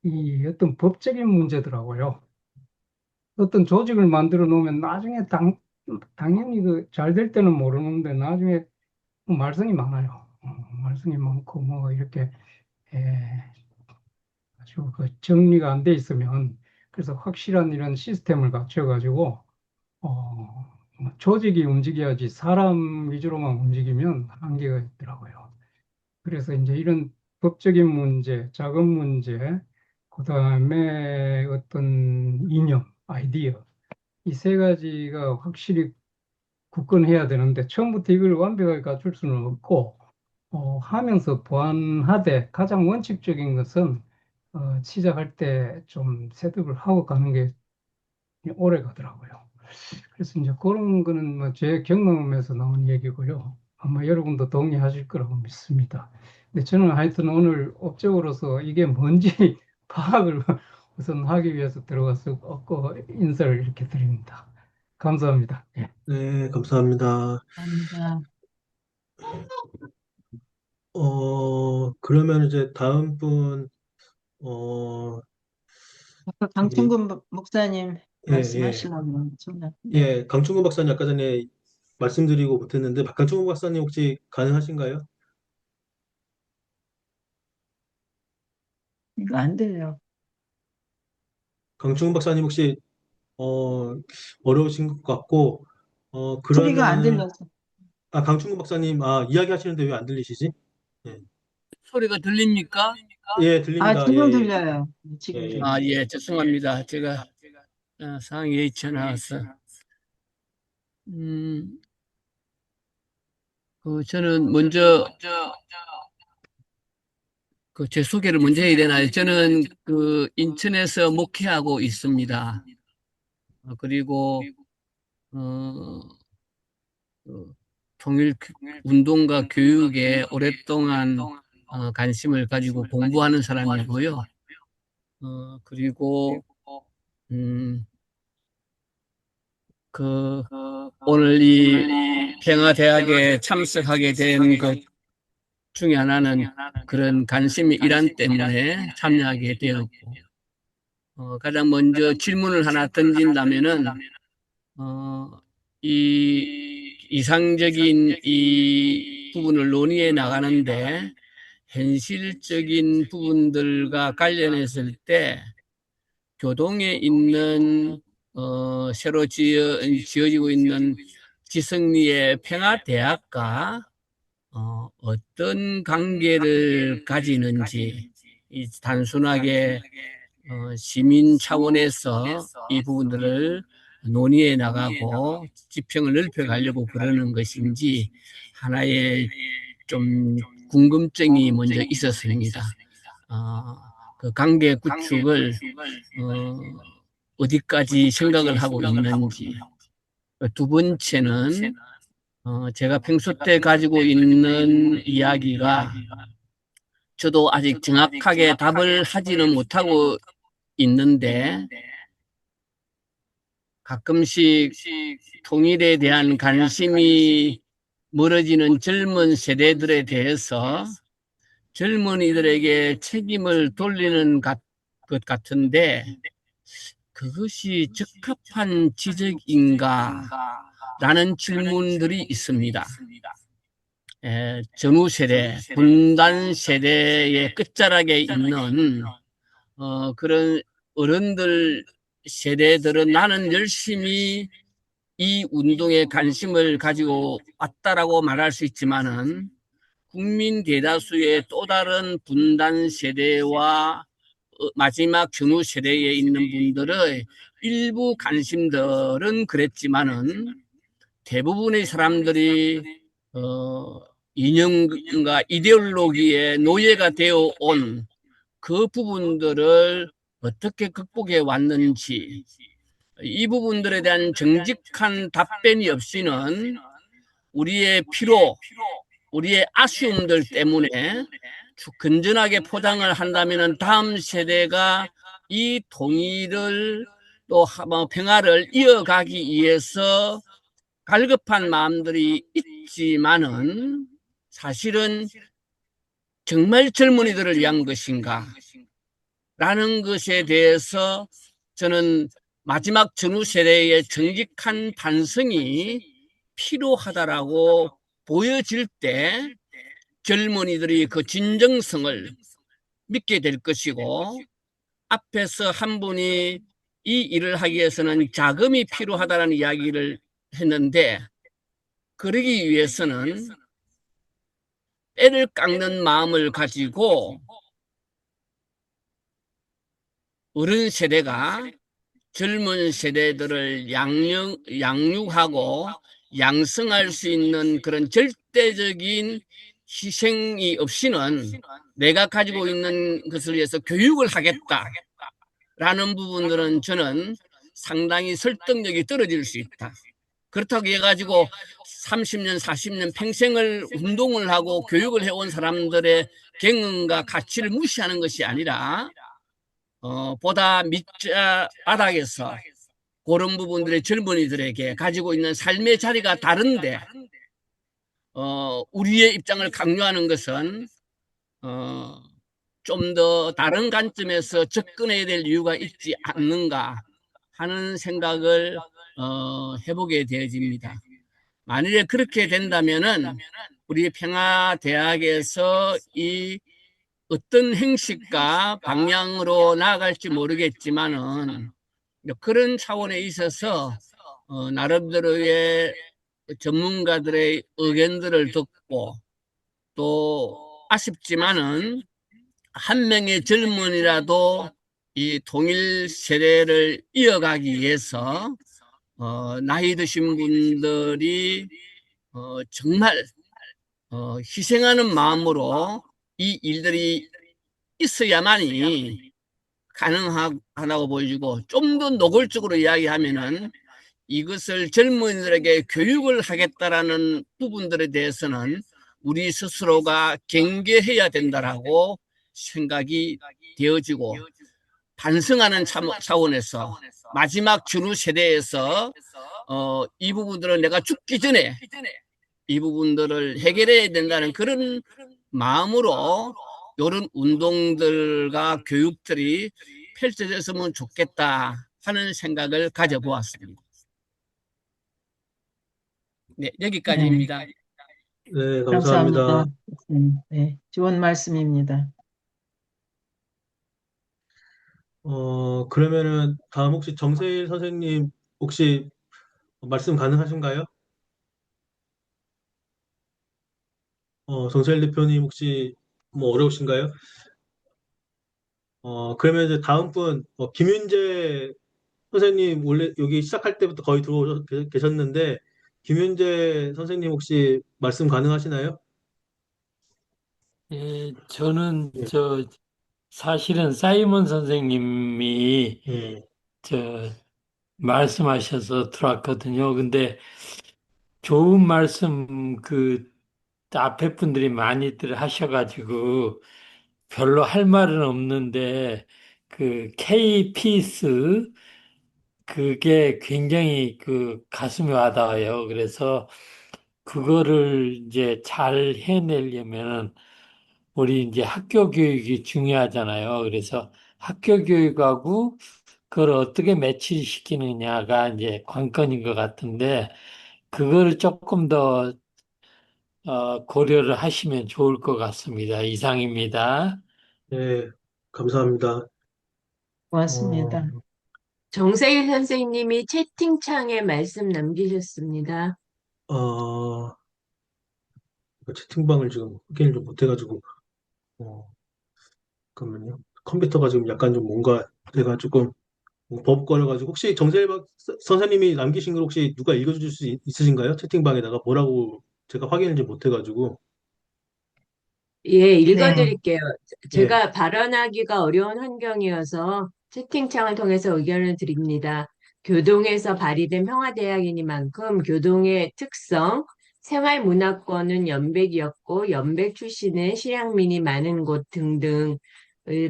이 어떤 법적인 문제더라고요. 어떤 조직을 만들어 놓으면 나중에 당연히 그 잘 될 때는 모르는데 나중에 말썽이 많아요. 말썽이 많고 뭐 이렇게 에, 아주 그 정리가 안 돼 있으면 그래서 확실한 이런 시스템을 갖춰가지고 뭐 조직이 움직여야지 사람 위주로만 움직이면 한계가 있더라고요. 그래서 이제 이런 법적인 문제, 자금 문제, 그다음에 어떤 이념, 아이디어 이 세 가지가 확실히 굳건해야 되는데 처음부터 이걸 완벽하게 갖출 수는 없고 하면서 보완하되 가장 원칙적인 것은 시작할 때 좀 세득을 하고 가는 게 오래 가더라고요. 그래서 이제 그런 거는 뭐 제 경험에서 나온 얘기고요. 아마 여러분도 동의하실 거라고 믿습니다. 근데 저는 하여튼 오늘 업적으로서 이게 뭔지 파악을 우선 하기 위해서 들어가서 인사를 이렇게 드립니다. 감사합니다. 예. 네, 감사합니다. 감사합니다. 그러면 이제 다음 분, 어, 아까 저기, 강충근 목사님 예, 예. 말씀하시려면 정말 네. 예, 강충구 박사님 아까 전에 말씀드리고 못했는데, 강충구 박사님 혹시 가능하신가요? 이거 안 돼요. 강충구 박사님 혹시, 어려우신 것 같고, 소리가 안 그러면은, 들려서. 강충구 박사님, 이야기 하시는데 왜 안 들리시지? 예, 소리가 들립니까? 예, 아, 들립니다. 지금 예, 들려요. 예, 지금 예. 들려요. 예, 죄송합니다. 제가 상황이 여의치 않아서. 음, 저는 먼저 제 소개를 먼저 해야 되나요? 저는 인천에서 목회하고 있습니다. 그리고 어, 통일 운동과 교육에 오랫동안 관심을 가지고 공부하는 사람이고요. 그리고 음, 오늘 이 평화대학에 참석하게 된 것 중에 하나는 그런 관심이 이란 때문에 참여하게 되었고, 가장 먼저 질문을 하나 던진다면은, 이 이상적인 이 부분을 논의해 나가는데, 현실적인 부분들과 관련했을 때, 교동에 있는 새로 지어지고 있는 지성리의 평화대학과 어떤 관계를 가지는지 단순하게 시민 차원에서 이 부분들을 논의해 나가고 지평을 넓혀가려고 그러는 것인지 하나의 좀 궁금증이 먼저 있었습니다. 그 관계 구축을 어디까지 생각을 하고 있는지. 두 번째는 제가 평소 때 가지고 있는 이야기가 저도 아직 정확하게 답을 하지는 못하고 있는데 가끔씩 통일에 대한 관심이 멀어지는 젊은 세대들에 대해서 젊은이들에게 책임을 돌리는 것 같은데 그것이 적합한 지적인가? 라는 질문들이 있습니다. 전후 세대, 분단 세대의 끝자락에 있는 그런 어른들 세대들은 나는 열심히 이 운동에 관심을 가지고 왔다라고 말할 수 있지만은 국민 대다수의 또 다른 분단 세대와 마지막 전후 세대에 있는 분들의 일부 관심들은 그랬지만은 대부분의 사람들이 이념과 이데올로기의 노예가 되어 온 그 부분들을 어떻게 극복해 왔는지 이 부분들에 대한 정직한 답변이 없이는 우리의 피로, 우리의 아쉬움들 때문에 건전하게 포장을 한다면 다음 세대가 이 통일을 또 평화를 이어가기 위해서 갈급한 마음들이 있지만은 사실은 정말 젊은이들을 위한 것인가? 라는 것에 대해서 저는 마지막 전후 세대의 정직한 반성이 필요하다라고 보여질 때 젊은이들이 그 진정성을 믿게 될 것이고, 앞에서 한 분이 이 일을 하기 위해서는 자금이 필요하다는 이야기를 했는데, 그러기 위해서는 애를 깎는 마음을 가지고 어른 세대가 젊은 세대들을 양육하고 양성할 수 있는 그런 절대적인 희생이 없이는 내가 가지고 있는 것을 위해서 교육을 하겠다라는 부분들은 저는 상당히 설득력이 떨어질 수 있다. 그렇다고 해가지고 30년, 40년 평생을 운동을 하고 교육을 해온 사람들의 경험과 가치를 무시하는 것이 아니라 보다 밑자 바닥에서 그런 부분들의 젊은이들에게 가지고 있는 삶의 자리가 다른데 우리의 입장을 강요하는 것은 좀 더 다른 관점에서 접근해야 될 이유가 있지 않는가 하는 생각을 해보게 되어집니다. 만일에 그렇게 된다면은 우리 평화대학에서 이 어떤 형식과 방향으로 나아갈지 모르겠지만은 그런 차원에 있어서 나름대로의 전문가들의 의견들을 듣고 또 아쉽지만은 한 명의 젊은이라도 이 통일 세대를 이어가기 위해서 나이 드신 분들이 정말 희생하는 마음으로 이 일들이 있어야만이 가능하다고 보여지고, 좀 더 노골적으로 이야기하면은 이것을 젊은이들에게 교육을 하겠다라는 부분들에 대해서는 우리 스스로가 경계해야 된다라고 생각이 되어지고, 반성하는 차원에서 마지막 전후 세대에서 이 부분들은 내가 죽기 전에 이 부분들을 해결해야 된다는 그런 마음으로 이런 운동들과 교육들이 펼쳐졌으면 좋겠다 하는 생각을 가져보았습니다. 네, 네, 여기까지입니다. 네, 감사합니다. 감사합니다. 네, 좋은 말씀입니다. 그러면은 다음 혹시 정세일 선생님 혹시 말씀 가능하신가요? 정세일 대표님 혹시 뭐 어려우신가요? 그러면 이제 다음 분, 김윤재 선생님 원래 여기 시작할 때부터 거의 들어오 계셨는데, 김윤재 선생님 혹시 말씀 가능하시나요? 예, 저는 예, 사실은 사이먼 선생님이 예, 저 말씀하셔서 들어왔거든요. 근데 좋은 말씀 앞에 분들이 많이들 하셔가지고 별로 할 말은 없는데 K-피스 그게 굉장히 가슴에 와닿아요. 그래서 그거를 이제 잘 해내려면 우리 이제 학교 교육이 중요하잖아요. 그래서 학교 교육하고 그걸 어떻게 매치시키느냐가 이제 관건인 것 같은데, 그거를 조금 더 고려를 하시면 좋을 것 같습니다. 이상입니다. 예, 감사합니다. 어, 고맙습니다. 정세일 선생님이 채팅창에 말씀 남기셨습니다. 어, 채팅방을 지금 확인을 좀 못해가지고, 어, 잠깐만요. 컴퓨터가 지금 약간 좀 뭔가 돼가지고, 버벅거려가지고, 혹시 선생님이 남기신 걸 혹시 누가 읽어주실 수 있으신가요? 채팅방에다가 뭐라고 제가 확인을 좀 못해가지고, 예, 네, 읽어드릴게요. 예, 제가 발언하기가 어려운 환경이어서 채팅창을 통해서 의견을 드립니다. 교동에서 발의된 평화대학이니만큼 교동의 특성, 생활문화권은 연백이었고 연백 출신의 실향민이 많은 곳 등등을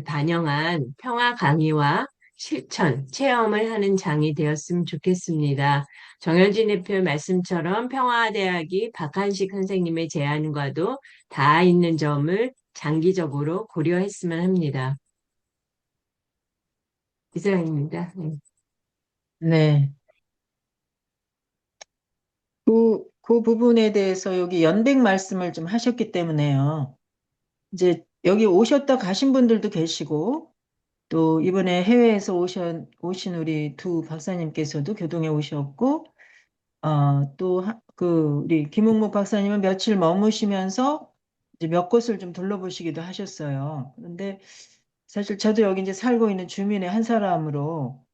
반영한 평화 강의와 실천, 체험을 하는 장이 되었으면 좋겠습니다. 정현진 대표 말씀처럼 평화대학이 박한식 선생님의 제안과도 닿아 있는 점을 장기적으로 고려했으면 합니다. 이상입니다. 네. 그 부분에 대해서 여기 연백 말씀을 좀 하셨기 때문에요. 이제 여기 오셨다 가신 분들도 계시고, 또 이번에 해외에서 오신 우리 두 박사님께서도 교동에 오셨고, 또 우리 김웅목 박사님은 며칠 머무시면서 이제 몇 곳을 좀 둘러보시기도 하셨어요. 그런데 사실 저도 여기 이제 살고 있는 주민의 한 사람으로,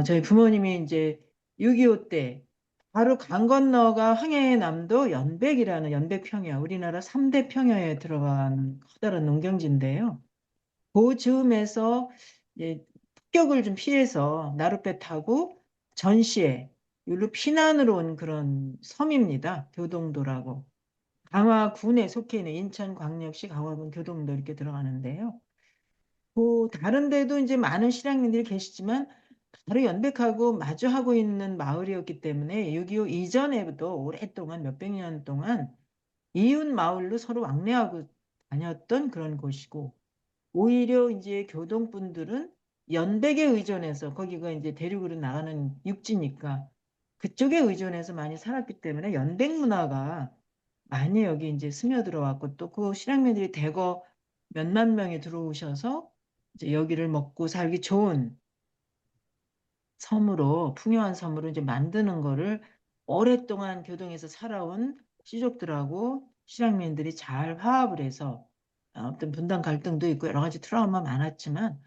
저희 부모님이 이제 6.25 때 바로 강 건너가 황해남도 연백이라는 연백평야, 우리나라 3대 평야에 들어가는 커다란 농경지인데요. 그 즈음에서 이제 폭격을 좀 피해서 나룻배 타고 전시에 여기로 피난으로 온 그런 섬입니다. 교동도라고. 강화군에 속해 있는 인천광역시 강화군 교동도 이렇게 들어가는데요. 다른 데도 이제 많은 실향민들이 계시지만 바로 연백하고 마주하고 있는 마을이었기 때문에 6.25 이전에도 오랫동안 몇백 년 동안 이웃 마을로 서로 왕래하고 다녔던 그런 곳이고, 오히려 이제 교동분들은 연백에 의존해서, 거기가 이제 대륙으로 나가는 육지니까 그쪽에 의존해서 많이 살았기 때문에 연백 문화가 많이 여기 이제 스며들어왔고, 또 그 실향민들이 대거 몇만 명이 들어오셔서 이제 여기를 먹고 살기 좋은 섬으로, 풍요한 섬으로 이제 만드는 거를 오랫동안 교동에서 살아온 시족들하고 실향민들이 잘 화합을 해서, 어떤 분단 갈등도 있고 여러 가지 트라우마 많았지만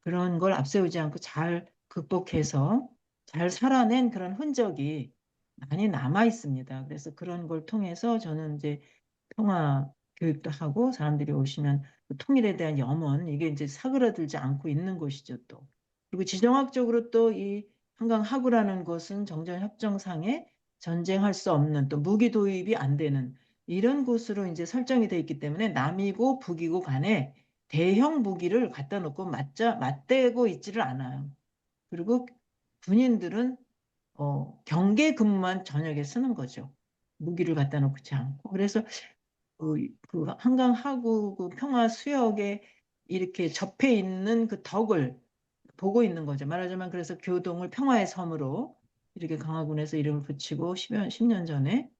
그런 걸 앞세우지 않고 잘 극복해서 잘 살아낸 그런 흔적이 많이 남아 있습니다. 그래서 그런 걸 통해서 저는 이제 평화 교육도 하고, 사람들이 오시면 그 통일에 대한 염원, 이게 이제 사그라들지 않고 있는 곳이죠, 또. 그리고 지정학적으로 또 이 한강 하구라는 곳은 정전협정상에 전쟁할 수 없는, 또 무기 도입이 안 되는 이런 곳으로 이제 설정이 돼 있기 때문에 남이고 북이고 간에 대형 무기를 갖다 놓고 맞대고 있지를 않아요. 그리고 군인들은 경계 근무만 저녁에 쓰는 거죠. 무기를 갖다 놓지 않고. 그래서 그 한강 하구 그 평화 수역에 이렇게 접해 있는 그 덕을 보고 있는 거죠. 말하자면 그래서 교동을 평화의 섬으로 이렇게 강화군에서 이름을 붙이고 10년 전에.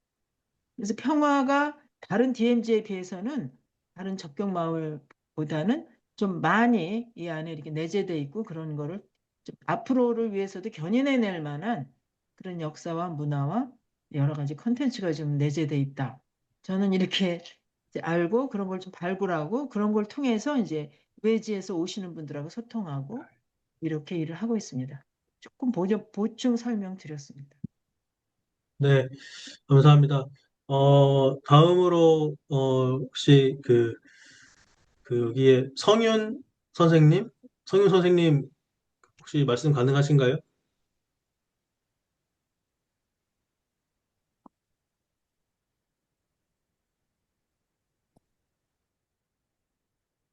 그래서 평화가 다른 DMZ에 비해서는, 다른 접경 마을보다는 좀 많이 이 안에 이렇게 내재돼 있고, 그런 거를 좀 앞으로를 위해서도 견인해낼 만한 그런 역사와 문화와 여러 가지 컨텐츠가 좀 내재돼 있다. 저는 이렇게 이제 알고 그런 걸 좀 발굴하고 그런 걸 통해서 이제 외지에서 오시는 분들하고 소통하고 이렇게 일을 하고 있습니다. 조금 보충 설명드렸습니다. 네, 감사합니다. 다음으로, 혹시 여기에 성윤 선생님, 혹시 말씀 가능하신가요?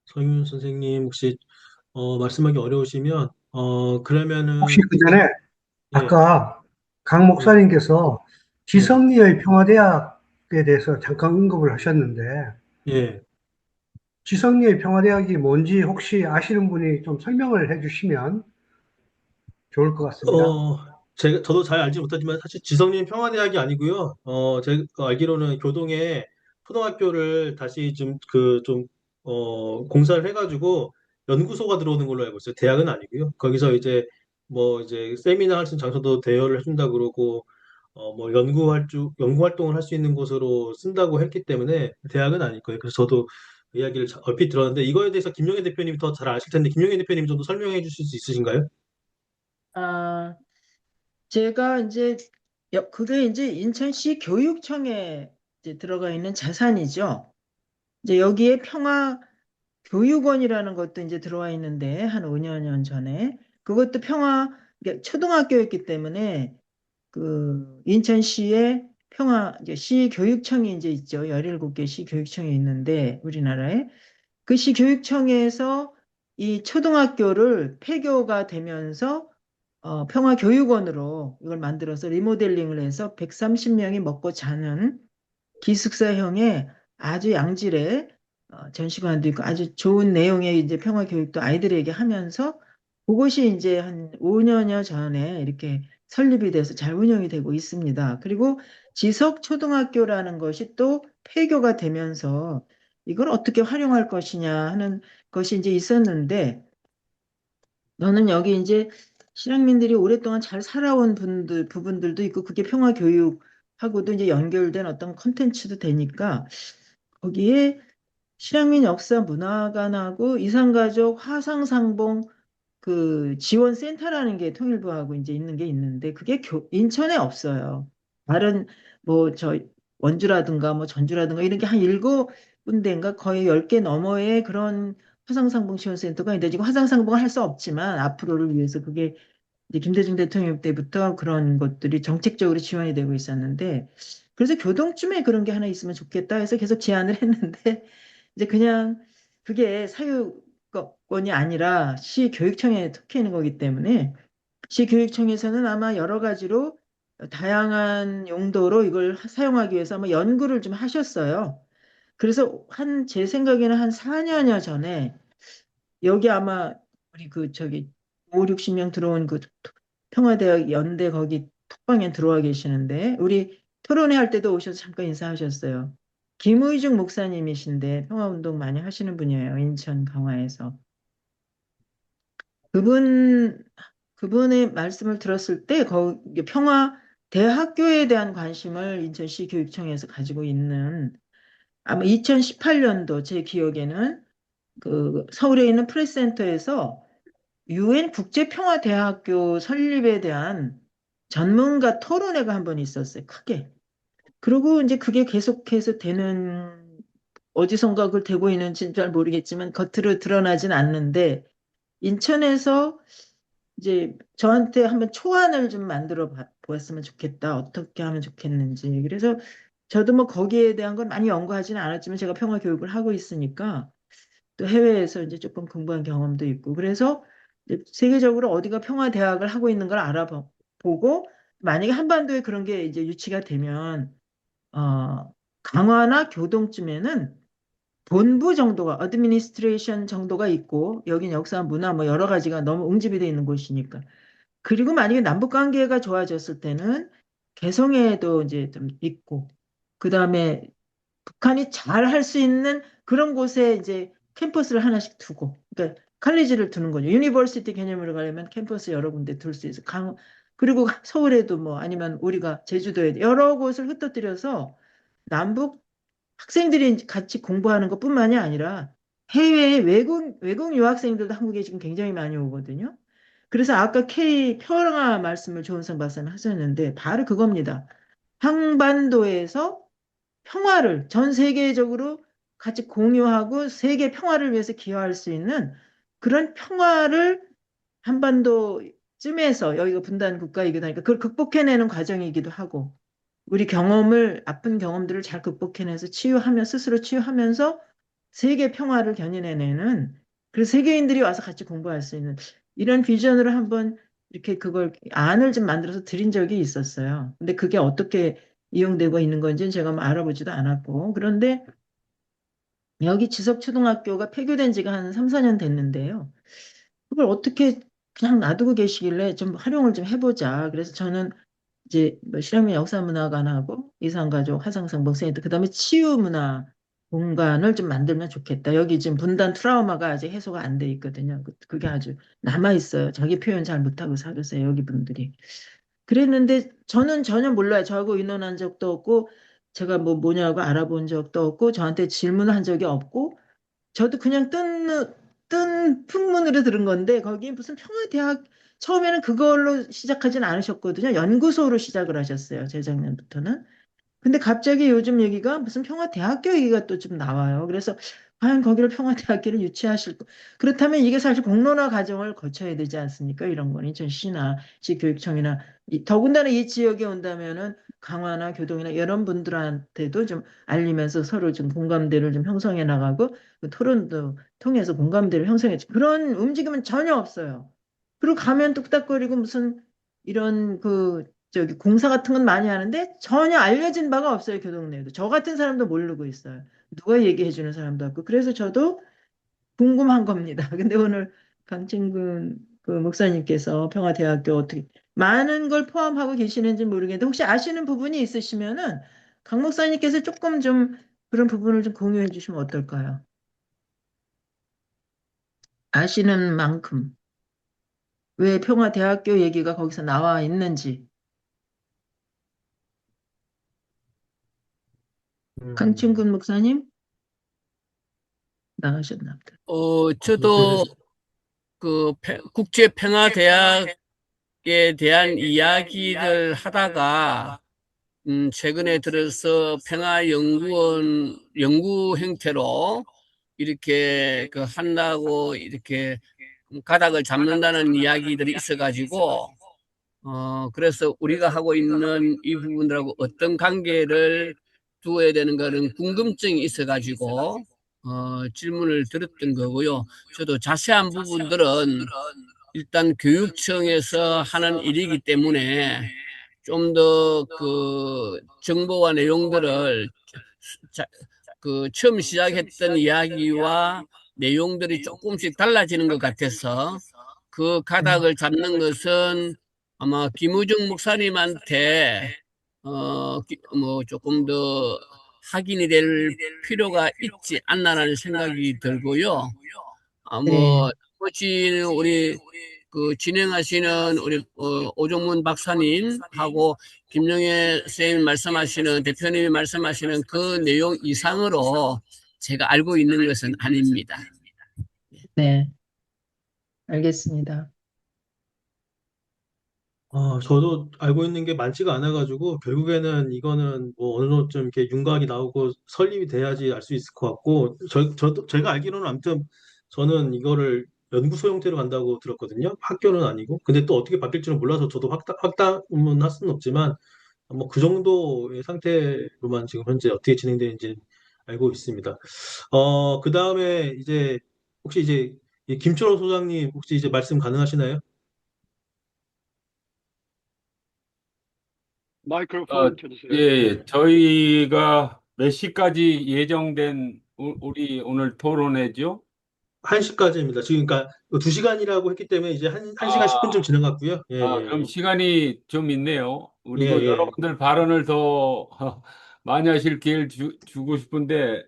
성윤 선생님, 혹시, 말씀하기 어려우시면, 혹시 그러면은, 그 전에 예, 아까 강 예, 목사님께서 예, 지성리의 평화대학에 대해서 잠깐 언급을 하셨는데, 예. 지성리의 평화대학이 뭔지 혹시 아시는 분이 좀 설명을 해주시면 좋을 것 같습니다. 저도 잘 알지 못하지만 사실 지성님 평화대학이 아니고요. 제가 알기로는 교동에 초등학교를 다시 공사를 해가지고 연구소가 들어오는 걸로 알고 있어요. 대학은 아니고요. 거기서 이제 뭐 이제 세미나 할 수 있는 장소도 대여를 해준다 그러고, 뭐 연구 활동을 할 수 있는 곳으로 쓴다고 했기 때문에 대학은 아닐 거예요. 그래서 저도 이야기를 얼핏 들었는데 이거에 대해서 김용혜 대표님이 더 잘 아실 텐데 김용혜 대표님 좀 더 설명해 주실 수 있으신가요? 아, 제가 이제 그게 이제 인천시 교육청에 이제 들어가 있는 자산이죠. 이제 여기에 평화 교육원이라는 것도 이제 들어와 있는데, 한 5년 년 전에 그것도 평화, 이게 초등학교였기 때문에 그 인천시의 이제 시교육청이 이제 있죠. 17개 시교육청이 있는데, 우리나라에. 그 시교육청에서 이 초등학교를 폐교가 되면서 평화교육원으로 이걸 만들어서 리모델링을 해서 130명이 먹고 자는 기숙사형의 아주 양질의 전시관도 있고 아주 좋은 내용의 이제 평화교육도 아이들에게 하면서 그것이 이제 한 5년여 전에 이렇게 설립이 돼서 잘 운영이 되고 있습니다. 그리고 지석초등학교라는 것이 또 폐교가 되면서 이걸 어떻게 활용할 것이냐 하는 것이 이제 있었는데, 저는 여기 이제 실향민들이 오랫동안 잘 살아온 부분들도 있고, 그게 평화교육하고도 이제 연결된 어떤 컨텐츠도 되니까, 거기에 실향민 역사 문화관하고 이산가족 화상상봉 그 지원센터라는 게 통일부하고 이제 있는 게 있는데, 그게 인천에 없어요. 다른 뭐 저 원주라든가 뭐 전주라든가 이런 게 한 7군데인가 거의 10개 너머의 그런 화상상봉 지원센터가 있는데, 지금 화상상봉을 할 수 없지만 앞으로를 위해서 그게 이제 김대중 대통령 때부터 그런 것들이 정책적으로 지원이 되고 있었는데, 그래서 교동쯤에 그런 게 하나 있으면 좋겠다 해서 계속 제안을 했는데, 이제 그냥 그게 사유권이 아니라 시교육청에 속해 있는 거기 때문에, 시교육청에서는 아마 여러 가지로 다양한 용도로 이걸 사용하기 위해서 아마 연구를 좀 하셨어요. 그래서 제 생각에는 한 4년여 전에 여기 아마 우리 그 저기 5, 60명 들어온 그 평화대학 연대 거기 톡방에 들어와 계시는데, 우리 토론회 할 때도 오셔서 잠깐 인사하셨어요. 김의중 목사님이신데 평화운동 많이 하시는 분이에요. 인천 강화에서. 그분 그분의 말씀을 들었을 때 거기 평화대학교에 대한 관심을 인천시 교육청에서 가지고 있는, 아마 2018년도 제 기억에는 그 서울에 있는 프레스센터에서 UN 국제평화대학교 설립에 대한 전문가 토론회가 한 번 있었어요. 크게. 그리고 이제 그게 계속해서 어디선가 그걸 되고 있는지는 잘 모르겠지만 겉으로 드러나진 않는데, 인천에서 이제 저한테 한번 초안을 좀 만들어 보았으면 좋겠다. 어떻게 하면 좋겠는지. 그래서 저도 뭐 거기에 대한 건 많이 연구하지는 않았지만 제가 평화 교육을 하고 있으니까 또 해외에서 이제 조금 공부한 경험도 있고, 그래서 이제 세계적으로 어디가 평화 대학을 하고 있는 걸 알아보고, 만약에 한반도에 그런 게 이제 유치가 되면 강화나 교동쯤에는 본부 정도가 어드미니스트레이션 정도가 있고, 여긴 역사 문화 뭐 여러 가지가 너무 응집이 돼 있는 곳이니까. 그리고 만약에 남북 관계가 좋아졌을 때는 개성에도 이제 좀 있고, 그다음에 북한이 잘 할 수 있는 그런 곳에 이제 캠퍼스를 하나씩 두고, 그러니까 칼리지를 두는 거죠. 유니버시티 개념으로 가려면 캠퍼스 여러 군데 둘 수 있어. 그리고 서울에도 뭐 아니면 우리가 제주도에 여러 곳을 흩어뜨려서 남북 학생들이 같이 공부하는 것뿐만이 아니라 해외에 외국 유학생들도 한국에 지금 굉장히 많이 오거든요. 그래서 아까 평화 말씀을 조은성 박사님 하셨는데 바로 그겁니다. 한반도에서 평화를 전 세계적으로 같이 공유하고 세계 평화를 위해서 기여할 수 있는 그런 평화를 한반도쯤에서, 여기가 분단 국가이기도 하니까 그걸 극복해내는 과정이기도 하고, 우리 아픈 경험들을 잘 극복해내서 스스로 치유하면서 세계 평화를 견인해내는, 그래서 세계인들이 와서 같이 공부할 수 있는 이런 비전으로 한번 이렇게 그걸 안을 좀 만들어서 드린 적이 있었어요. 근데 그게 어떻게 이용되고 있는 건지는 제가 뭐 알아보지도 않았고, 그런데 여기 지석초등학교가 폐교된 지가 한 3, 4년 됐는데요. 그걸 어떻게 그냥 놔두고 계시길래 좀 활용을 좀 해보자. 그래서 저는 이제 뭐 실향민 역사문화관하고 이산가족 화상상봉센터, 그다음에 치유문화 공간을 좀 만들면 좋겠다. 여기 지금 분단 트라우마가 아직 해소가 안 돼 있거든요. 그게 아주 남아 있어요. 자기 표현 잘 못하고 살으세요, 여기 분들이. 그랬는데 저는 전혀 몰라요. 저하고 의논한 적도 없고, 제가 뭐 뭐냐고 알아본 적도 없고, 저한테 질문한 적이 없고, 저도 그냥 뜬 풍문으로 들은 건데, 거기 무슨 평화대학, 처음에는 그걸로 시작하진 않으셨거든요. 연구소로 시작을 하셨어요. 재작년부터는. 근데 갑자기 요즘 얘기가 무슨 평화대학교 얘기가 또 좀 나와요. 그래서 과연 거기를 평화대학교를 유치하실 거. 그렇다면 이게 사실 공론화 과정을 거쳐야 되지 않습니까? 이런 거는 전시나 지교육청이나 더군다나 이 지역에 온다면은 강화나 교동이나 이런 분들한테도 좀 알리면서 서로 좀 공감대를 좀 형성해 나가고 그 토론도 통해서 공감대를 형성해 그런 움직임은 전혀 없어요. 그리고 가면 뚝딱거리고 무슨 이런 그 저기 공사 같은 건 많이 하는데 전혀 알려진 바가 없어요. 교동 내에도 저 같은 사람도 모르고 있어요. 누가 얘기해 주는 사람도 없고. 그래서 저도 궁금한 겁니다. 근데 오늘 강진근 그 목사님께서 평화대학교 어떻게 많은 걸 포함하고 계시는지 모르겠는데 혹시 아시는 부분이 있으시면은 강 목사님께서 조금 좀 그런 부분을 좀 공유해 주시면 어떨까요? 아시는 만큼 왜 평화대학교 얘기가 거기서 나와 있는지. 음, 강진근 목사님 나가셨나 보다. 저도 그 국제평화대학에 대한 이야기를 하다가 최근에 들어서 평화연구원 연구 형태로 이렇게 그 한다고 이렇게 가닥을 잡는다는 이야기들이 있어가지고 그래서 우리가 하고 있는 이 부분들하고 어떤 관계를 두어야 되는 거는 궁금증이 있어가지고 질문을 드렸던 거고요. 저도 자세한 부분들은 일단 교육청에서 하는 일이기 때문에 좀 더 그 정보와 내용들을 그 처음 시작했던 이야기와 내용들이 조금씩 달라지는 것 같아서 그 가닥을 잡는 것은 아마 김우중 목사님한테 뭐 조금 더 확인이 될 필요가 있지 않나라는 생각이 들고요. 네. 뭐 나머지는 우리 그 진행하시는 우리 오종문 박사님하고 김영애 선생님 말씀하시는 대표님이 말씀하시는 그 내용 이상으로 제가 알고 있는 것은 아닙니다. 네. 알겠습니다. 저도 알고 있는 게 많지가 않아가지고, 결국에는 이거는 뭐 어느 정도쯤 이렇게 윤곽이 나오고 설립이 돼야지 알 수 있을 것 같고, 제가 알기로는 아무튼 저는 이거를 연구소 형태로 간다고 들었거든요. 학교는 아니고. 근데 또 어떻게 바뀔지는 몰라서 저도 확답은 할 수는 없지만, 뭐 그 정도의 상태로만 지금 현재 어떻게 진행되는지 알고 있습니다. 그 다음에 이제 혹시 이제 이 김철호 소장님 혹시 이제 말씀 가능하시나요? 마이크로폰 켜주세요. 예, 저희가 몇 시까지 예정된 우리 오늘 토론회죠? 1시까지입니다. 지금 그러니까 2시간이라고 했기 때문에 이제 한 시간 아, 10분쯤 지나갔고요. 예, 그럼 예, 시간이 좀 있네요. 예, 그리고 예. 여러분들 발언을 더 많이 하실 기회를 주고 싶은데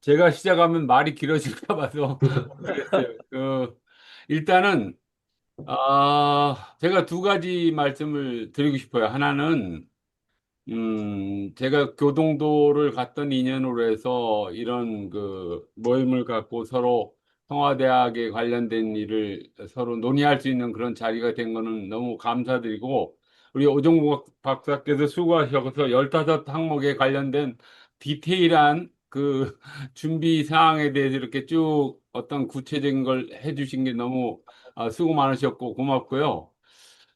제가 시작하면 말이 길어질까 봐서 모르겠어요. 일단은 제가 두 가지 말씀을 드리고 싶어요. 하나는 제가 교동도를 갔던 인연으로 해서 이런 그 모임을 갖고 서로 청와대학에 관련된 일을 서로 논의할 수 있는 그런 자리가 된 거는 너무 감사드리고, 우리 오종국 박사께서 수고하셔서 15항목에 관련된 디테일한 그 준비 사항에 대해서 이렇게 쭉 어떤 구체적인 걸 해주신 게 너무 수고 많으셨고 고맙고요.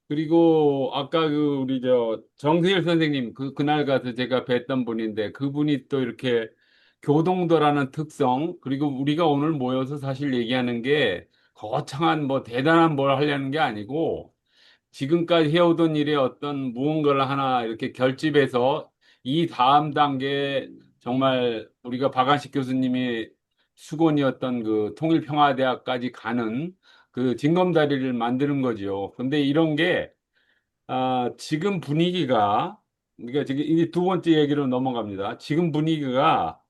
그리고 아까 그 우리 저 정세일 선생님 그날 가서 제가 뵀던 분인데 그분이 또 이렇게 교동도라는 특성, 그리고 우리가 오늘 모여서 사실 얘기하는 게 거창한 뭐 대단한 뭘 하려는 게 아니고 지금까지 해오던 일에 어떤 무언가를 하나 이렇게 결집해서 이 다음 단계, 정말 우리가 박한식 교수님이 수건이었던 그 통일평화대학까지 가는 그 징검다리를 만드는 거죠. 근데 이런 게 지금 분위기가, 그러니까 지금 이게 두 번째 얘기로 넘어갑니다. 지금 분위기가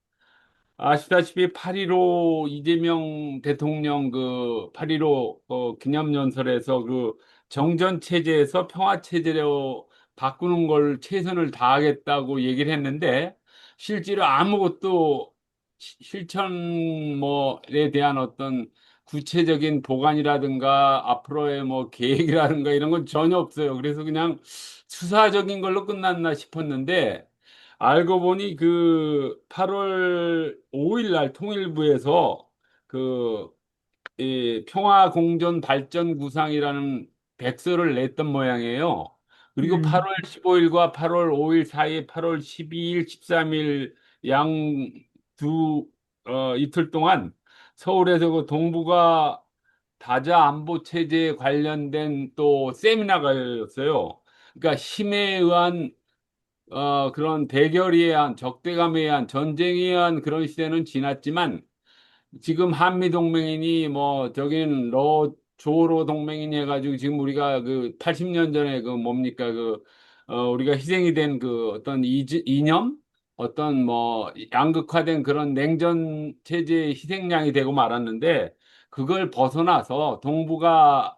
아시다시피 8.15 이재명 대통령 그 8.15 기념연설에서 그 정전 체제에서 평화 체제로 바꾸는 걸 최선을 다하겠다고 얘기를 했는데 실제로 아무것도 실천 뭐에 대한 어떤 구체적인 보관이라든가 앞으로의 뭐 계획이라든가 이런 건 전혀 없어요. 그래서 그냥 수사적인 걸로 끝났나 싶었는데 알고 보니 그 8월 5일 날 통일부에서 그 이 평화공존 발전 구상이라는 백서를 냈던 모양이에요. 그리고 8월 15일과 8월 5일 사이에 8월 12일, 13일 양 이틀 동안 서울에서 그 동북아 다자 안보 체제에 관련된 또 세미나가 열렸어요. 그러니까 힘에 의한 그런 대결에 의한 적대감에 의한 전쟁에 의한 그런 시대는 지났지만 지금 한미 동맹이니 뭐 저기는 조로 동맹이니 해가지고 지금 우리가 그 80년 전에 그 뭡니까 그 우리가 희생이 된 그 어떤 이념 어떤 뭐 양극화된 그런 냉전 체제의 희생양이 되고 말았는데 그걸 벗어나서 동북아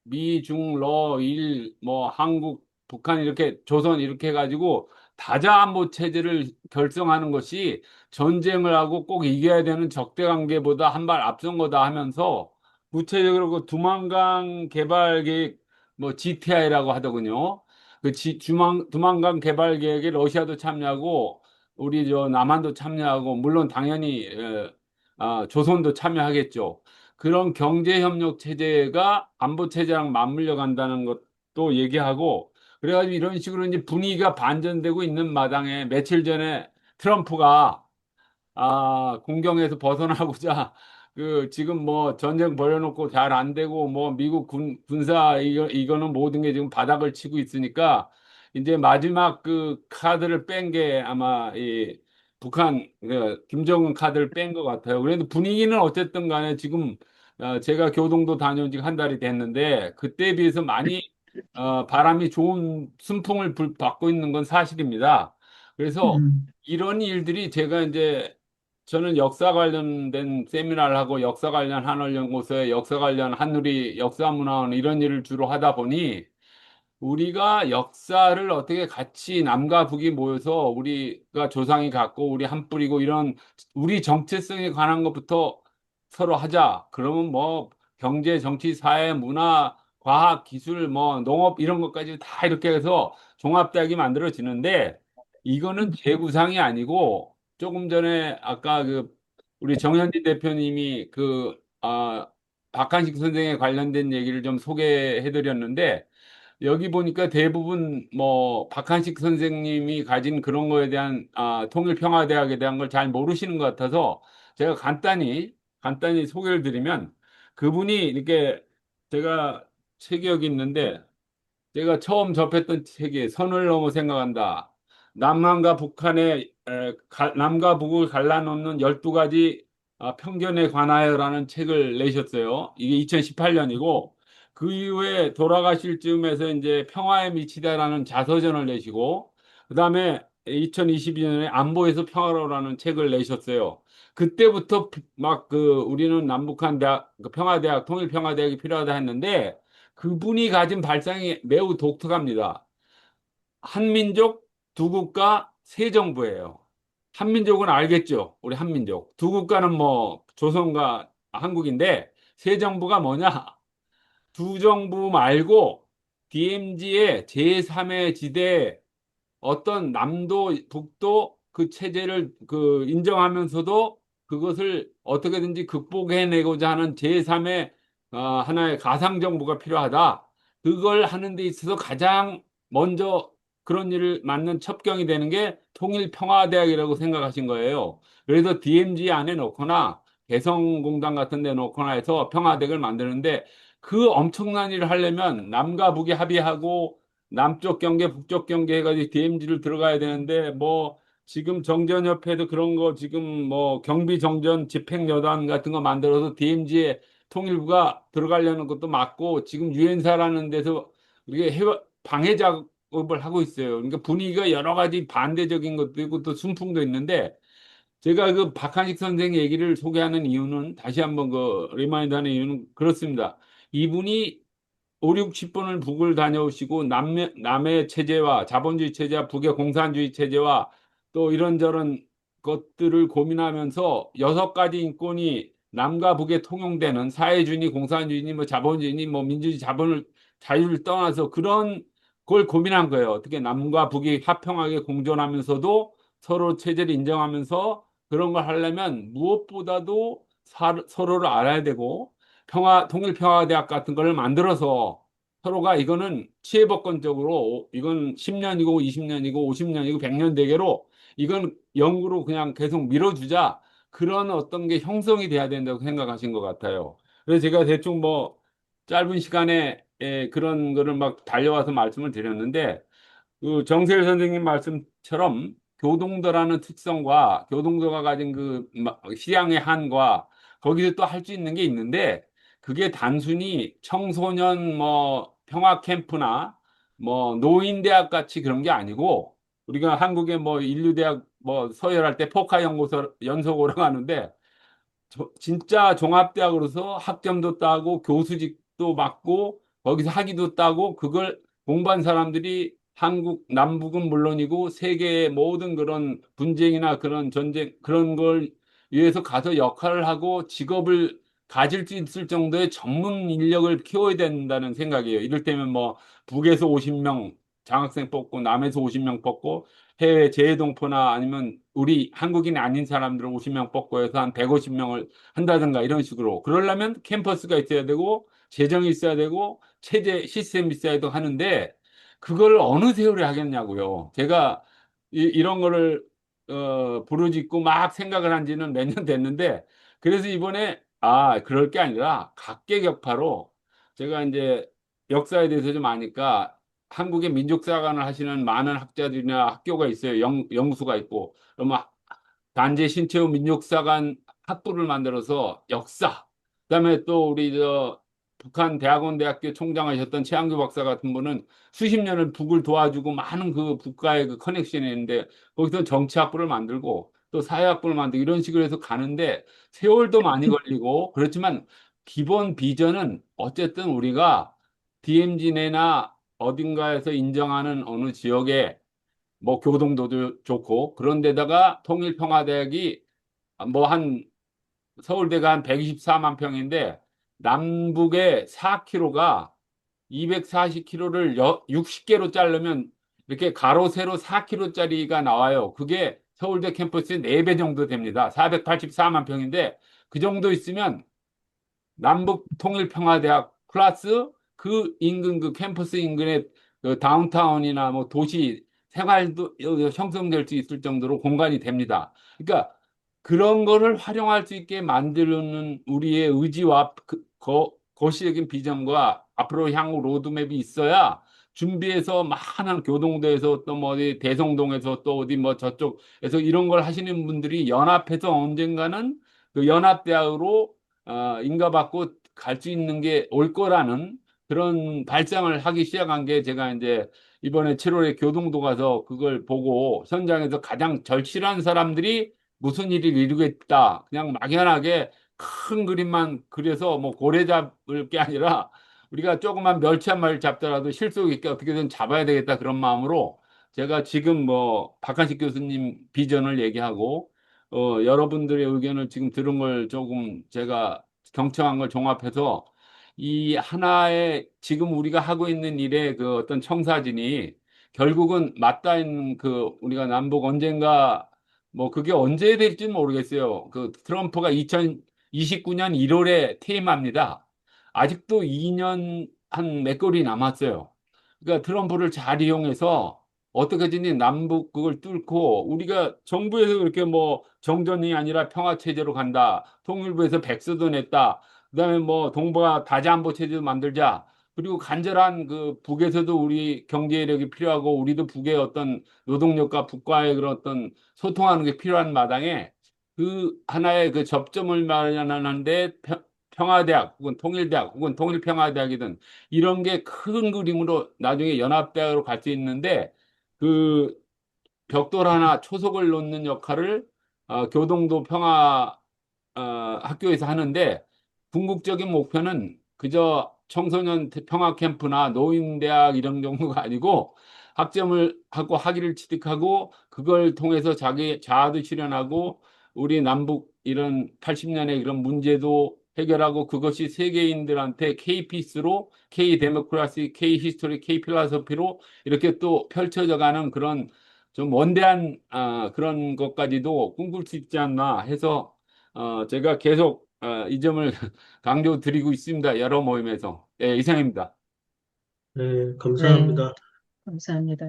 미, 중, 러, 일, 뭐 한국, 북한 이렇게 조선 이렇게 해가지고 다자안보 체제를 결성하는 것이 전쟁을 하고 꼭 이겨야 되는 적대 관계보다 한 발 앞선 거다 하면서 구체적으로 그 두만강 개발 계획 뭐 GTI라고 하더군요. 그 두만강 개발 계획에 러시아도 참여하고 우리 저 남한도 참여하고 물론 당연히 조선도 참여하겠죠. 그런 경제 협력 체제가 안보 체제랑 맞물려 간다는 것도 얘기하고 그래가지고 이런 식으로 이제 분위기가 반전되고 있는 마당에 며칠 전에 트럼프가 공경에서 벗어나고자 그 지금 뭐 전쟁 벌여놓고 잘 안 되고 뭐 미국 군사 이거는 모든 게 지금 바닥을 치고 있으니까 이제 마지막 그 카드를 뺀 게 아마 이 북한 김정은 카드를 뺀 것 같아요. 그런데 분위기는 어쨌든 간에 지금 제가 교동도 다녀온 지 한 달이 됐는데 그때에 비해서 많이 바람이 좋은 순풍을 받고 있는 건 사실입니다. 그래서 이런 일들이 제가 이제 저는 역사 관련된 세미나를 하고 역사 관련 한올연구소에 역사 관련 한누리 역사문화원 이런 일을 주로 하다 보니 우리가 역사를 어떻게 같이 남과 북이 모여서 우리가 조상이 갖고 우리 한 뿌리고 이런 우리 정체성에 관한 것부터 서로 하자. 그러면 뭐 경제, 정치, 사회, 문화, 과학, 기술, 뭐 농업 이런 것까지 다 이렇게 해서 종합대학이 만들어지는데 이거는 재구상이 아니고 조금 전에 아까 그 우리 정현진 대표님이 박한식 선생에 관련된 얘기를 좀 소개해 드렸는데 여기 보니까 대부분 뭐 박한식 선생님이 가진 그런 거에 대한 통일평화대학에 대한 걸 잘 모르시는 것 같아서 제가 간단히 소개를 드리면 그분이 이렇게 제가 책이 여기 있는데 제가 처음 접했던 책이 선을 넘어 생각한다. 남한과 북한의 남과 북을 갈라놓는 12가지 편견에 관하여라는 책을 내셨어요. 이게 2018년이고 그 이후에 돌아가실 즈음에서 이제 평화에 미치다라는 자서전을 내시고 그다음에 2022년에 안보에서 평화로라는 책을 내셨어요. 그때부터 막 그 우리는 남북한 대학 그 평화대학 통일평화대학이 필요하다 했는데 그분이 가진 발상이 매우 독특합니다. 한민족, 두 국가, 세 정부예요. 한민족은 알겠죠? 우리 한민족. 두 국가는 뭐 조선과 한국인데 세 정부가 뭐냐? 두 정부 말고 DMZ의 제3의 지대 어떤 남도 북도 그 체제를 그 인정하면서도 그것을 어떻게든지 극복해내고자 하는 제3의 하나의 가상 정부가 필요하다. 그걸 하는 데 있어서 가장 먼저 그런 일을 맡는 첩경이 되는 게 통일평화대학이라고 생각하신 거예요. 그래서 DMZ 안에 넣거나 개성공단 같은 데 넣거나 해서 평화대학을 만드는데 그 엄청난 일을 하려면 남과 북이 합의하고 남쪽 경계, 북쪽 경계 해가지고 DMZ를 들어가야 되는데 뭐 지금 정전협회도 그런 거 지금 뭐 경비정전 집행여단 같은 거 만들어서 DMZ에 통일부가 들어가려는 것도 맞고 지금 유엔사라는 데서 이게 방해 작업을 하고 있어요. 그러니까 분위기가 여러 가지 반대적인 것도 있고 또 순풍도 있는데 제가 그 박한식 선생 얘기를 소개하는 이유는 다시 한번 그 리마인드하는 이유는 그렇습니다. 이분이 5, 60번을 북을 다녀오시고 남의 체제와 자본주의 체제와 북의 공산주의 체제와 또 이런저런 것들을 고민하면서 6가지 인권이 남과 북에 통용되는 사회주의니 공산주의니 뭐 자본주의니 뭐 민주주의 자유를 떠나서 그런 걸 고민한 거예요. 어떻게 남과 북이 화평하게 공존하면서도 서로 체제를 인정하면서 그런 걸 하려면 무엇보다도 서로를 알아야 되고 통일평화대학 같은 걸 만들어서 서로가 이거는 치해법권적으로 이건 10년이고 20년이고 50년이고 100년 대계로 이건 영구로 그냥 계속 밀어주자. 그런 어떤 게 형성이 돼야 된다고 생각하신 것 같아요. 그래서 제가 대충 뭐 짧은 시간에 그런 거를 막 달려와서 말씀을 드렸는데 그 정세일 선생님 말씀처럼 교동도라는 특성과 교동도가 가진 그 시향의 한과 거기서 또 할 수 있는 게 있는데 그게 단순히 청소년 뭐 평화 캠프나 뭐 노인대학 같이 그런 게 아니고 우리가 한국의 뭐 인류대학 뭐 서열할 때 포카 연구소 연구소라고 하는데 진짜 종합대학으로서 학점도 따고 교수직도 맡고 거기서 학위도 따고 그걸 공부한 사람들이 한국 남북은 물론이고 세계의 모든 그런 분쟁이나 그런 전쟁 그런 걸 위해서 가서 역할을 하고 직업을 가질 수 있을 정도의 전문 인력을 키워야 된다는 생각이에요. 이를테면 뭐 북에서 50명 장학생 뽑고 남에서 50명 뽑고 해외 재외동포나 아니면 우리 한국인이 아닌 사람들을 50명 뽑고 해서 한 150명을 한다든가 이런 식으로. 그러려면 캠퍼스가 있어야 되고 재정이 있어야 되고 체제 시스템이 있어야 되고 하는데 그걸 어느 세월에 하겠냐고요. 제가 이런 거를 부르짖고 막 생각을 한 지는 몇 년 됐는데 그래서 이번에 그럴 게 아니라 각계격파로 제가 이제 역사에 대해서 좀 아니까 한국의 민족사관을 하시는 많은 학자들이나 학교가 있어요. 영수가 있고. 그러면 단재 신채호 민족사관 학부를 만들어서 역사, 그다음에 또 우리 북한 대학원대학교 총장하셨던 최한규 박사 같은 분은 수십 년을 북을 도와주고 많은 그 북과의 그 커넥션이 있는데 거기서 정치학부를 만들고 또 사회학부를 만들고 이런 식으로 해서 가는데 세월도 많이 걸리고 그렇지만 기본 비전은 어쨌든 우리가 DMZ 내나 어딘가에서 인정하는 어느 지역에 뭐 교동도도 좋고 그런 데다가 통일평화대학이 뭐 한 서울대가 한 124만 평인데 남북에 4km가 240km를 60개로 자르면 이렇게 가로 세로 4km짜리가 나와요. 그게 서울대 캠퍼스의 4배 정도 됩니다. 484만 평인데 그 정도 있으면 남북통일평화대학 플러스 그 인근 그 캠퍼스 인근의 그 다운타운이나 뭐 도시 생활도 형성될 수 있을 정도로 공간이 됩니다. 그러니까 그런 거를 활용할 수 있게 만드는 우리의 의지와 거시적인 비전과 앞으로 향후 로드맵이 있어야 준비해서 많은 교동도에서 또 뭐 어디 대성동에서 또 어디 뭐 저쪽에서 이런 걸 하시는 분들이 연합해서 언젠가는 그 연합대학으로 인가받고 갈 수 있는 게 올 거라는 그런 발상을 하기 시작한 게 제가 이제 이번에 7월에 교동도 가서 그걸 보고 현장에서 가장 절실한 사람들이 무슨 일을 이루겠다. 그냥 막연하게 큰 그림만 그려서 뭐 고래 잡을 게 아니라 우리가 조그만 멸치 한 마리 잡더라도 실속 있게 어떻게든 잡아야 되겠다 그런 마음으로 제가 지금 뭐 박한식 교수님 비전을 얘기하고 여러분들의 의견을 지금 들은 걸 조금 제가 경청한 걸 종합해서 이 하나의 지금 우리가 하고 있는 일의 그 어떤 청사진이 결국은 맞닿아 있는 그 우리가 남북 언젠가 뭐 그게 언제 될지는 모르겠어요. 그 트럼프가 2029년 1월에 퇴임합니다. 아직도 2년 한 몇 개월이 남았어요. 그러니까 트럼프를 잘 이용해서 어떻게든지 남북 그걸 뚫고 우리가 정부에서 그렇게 뭐 정전이 아니라 평화 체제로 간다. 통일부에서 백서도 냈다. 그다음에 뭐 동북아 다자안보 체제도 만들자. 그리고 간절한 그 북에서도 우리 경제력이 필요하고 우리도 북의 어떤 노동력과 북과의 그런 어떤 소통하는 게 필요한 마당에 그 하나의 그 접점을 마련하는데 평화대학 혹은 통일대학 혹은 통일평화대학이든 이런 게 큰 그림으로 나중에 연합대학으로 갈 수 있는데 그 벽돌 하나 초석을 놓는 역할을 교동도 평화 학교에서 하는데 궁극적인 목표는 그저 청소년 평화 캠프나 노인대학 이런 경우가 아니고 학점을 하고 학위를 취득하고 그걸 통해서 자기 자아도 실현하고 우리 남북 이런 80년의 그런 문제도 해결하고 그것이 세계인들한테 K-피스로 K 데모크라시, K 히스토리, K 필라소피로 이렇게 또 펼쳐져 가는 그런 좀 원대한 그런 것까지도 꿈꿀 수 있지 않나 해서 제가 계속 이 점을 강조드리고 있습니다. 여러 모임에서. 예, 이상입니다. 네, 네, 감사합니다. 감사합니다.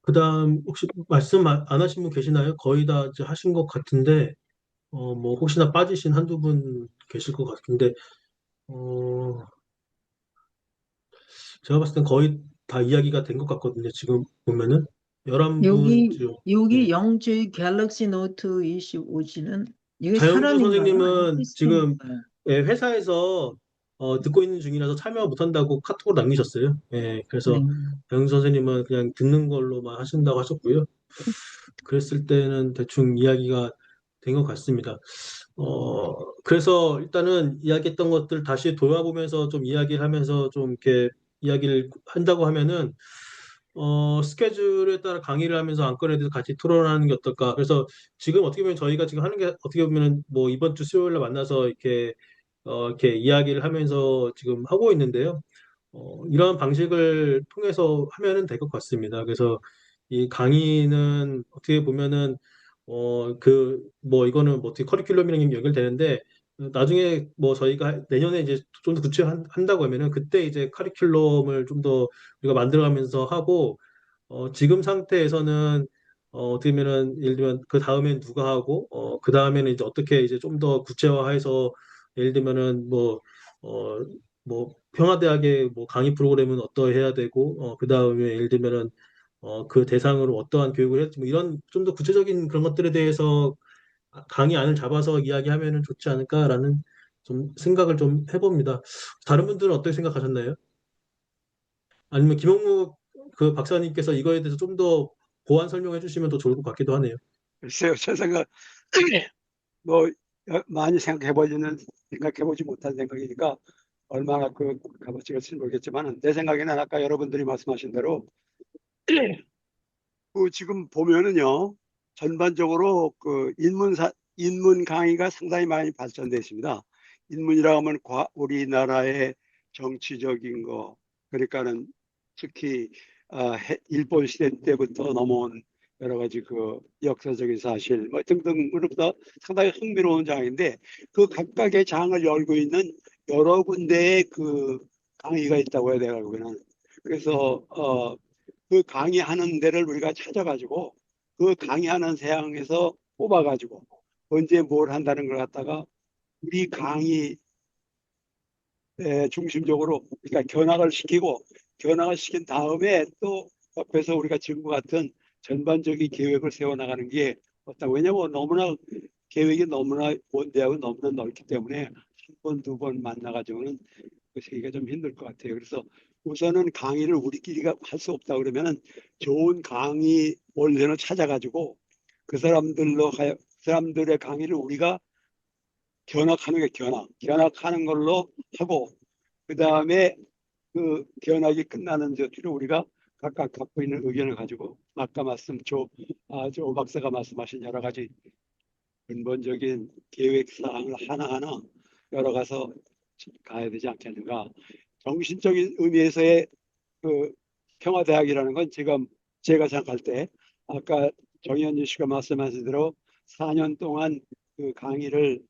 그다음 혹시 말씀 안 하신 분 계시나요? 거의 다 이제 하신 것 같은데 뭐 혹시나 빠지신 한두 분 계실 것 같은데 어, 제가 봤을 땐 거의 다 이야기가 된 것 같거든요. 지금 보면은 11분 여기, 중 여기 네. 영주의 갤럭시 노트 25G는 이게 자영주 사람인가요? 아니면 선생님은 지금 시스템인가요? 회사에서 듣고 있는 중이라서 참여 못한다고 카톡으로 남기셨어요. 그래서 네. 자영주 선생님은 그냥 듣는 걸로만 하신다고 하셨고요. 그랬을 때는 대충 이야기가 된 것 같습니다. 그래서 일단은 이야기했던 것들 다시 돌아보면서 좀 이야기를 하면서 좀 이렇게 이야기를 한다고 하면은 스케줄에 따라 강의를 하면서 안건에 대해서 같이 토론하는 게 어떨까. 그래서 지금 어떻게 보면 저희가 지금 하는 게 어떻게 보면 뭐 이번 주 수요일에 만나서 이렇게 이야기를 하면서 지금 하고 있는데요. 이런 방식을 통해서 하면은 될 것 같습니다. 그래서 이 강의는 어떻게 보면은 뭐 이거는 뭐 어떻게 커리큘럼이랑 연결되는데 나중에 뭐 저희가 내년에 이제 좀 더 구체화한다고 하면은 그때 이제 커리큘럼을 좀 더 우리가 만들어가면서 하고 지금 상태에서는 어떻게 보면은 예를 들면 그 다음엔 누가 하고 그 다음에는 이제 어떻게 이제 좀 더 구체화해서 예를 들면은 어, 뭐 평화대학의 뭐 강의 프로그램은 어떠해야 되고 그 다음에 예를 들면은 그 대상으로 어떠한 교육을 했지 뭐 이런 좀 더 구체적인 그런 것들에 대해서 강의안을 잡아서 이야기하면은 좋지 않을까라는 좀 생각을 좀 해봅니다. 다른 분들은 어떻게 생각하셨나요? 아니면 김홍무 그 박사님께서 이거에 대해서 좀 더 보완 설명해 주시면 더 좋을 것 같기도 하네요. 글쎄요, 제 생각, 뭐, 많이 생각해보지 못한 생각이니까 얼마나 그 값어치가 있을지 모르겠지만, 내 생각에는 아까 여러분들이 말씀하신 대로, 그 지금 보면은요, 전반적으로 그 인문 강의가 상당히 많이 발전되어 있습니다. 인문이라고 하면 우리나라의 정치적인 거, 그러니까는 특히 일본 시대 때부터 넘어온 여러 가지 그 역사적인 사실 뭐 등등으로부터 상당히 흥미로운 장인데 그 각각의 장을 열고 있는 여러 군데의 그 강의가 있다고 해야 되나 그러면 그래서 그 강의하는 데를 우리가 찾아가지고 그 강의하는 세상에서 뽑아가지고 언제 뭘 한다는 걸 갖다가 우리 강의 중심적으로 그러니까 견학을 시킨 다음에 또 옆에서 우리가 지금과 같은 전반적인 계획을 세워나가는 게 어떤 왜냐면 너무나 계획이 너무나 원대하고 너무나 넓기 때문에 한 번, 두 번 만나가지고는 그 세기가 좀 힘들 것 같아요. 그래서 우선은 강의를 우리끼리가 할 수 없다 그러면은 좋은 강의 원래는 찾아가지고 그 사람들의 강의를 우리가 견학하는 걸로 하고 그 다음에 그 견학이 끝나는 저뒤로 우리가 각각 갖고 있는 의견을 가지고 아까 조 박사가 말씀하신 여러 가지 근본적인 계획 사항을 하나하나 열어가서 가야 되지 않겠는가. 정신적인 의미에서의 그 평화대학이라는 건 지금 제가 생각할 때 아까 정현진 씨가 말씀하신 대로 4년 동안 그 강의를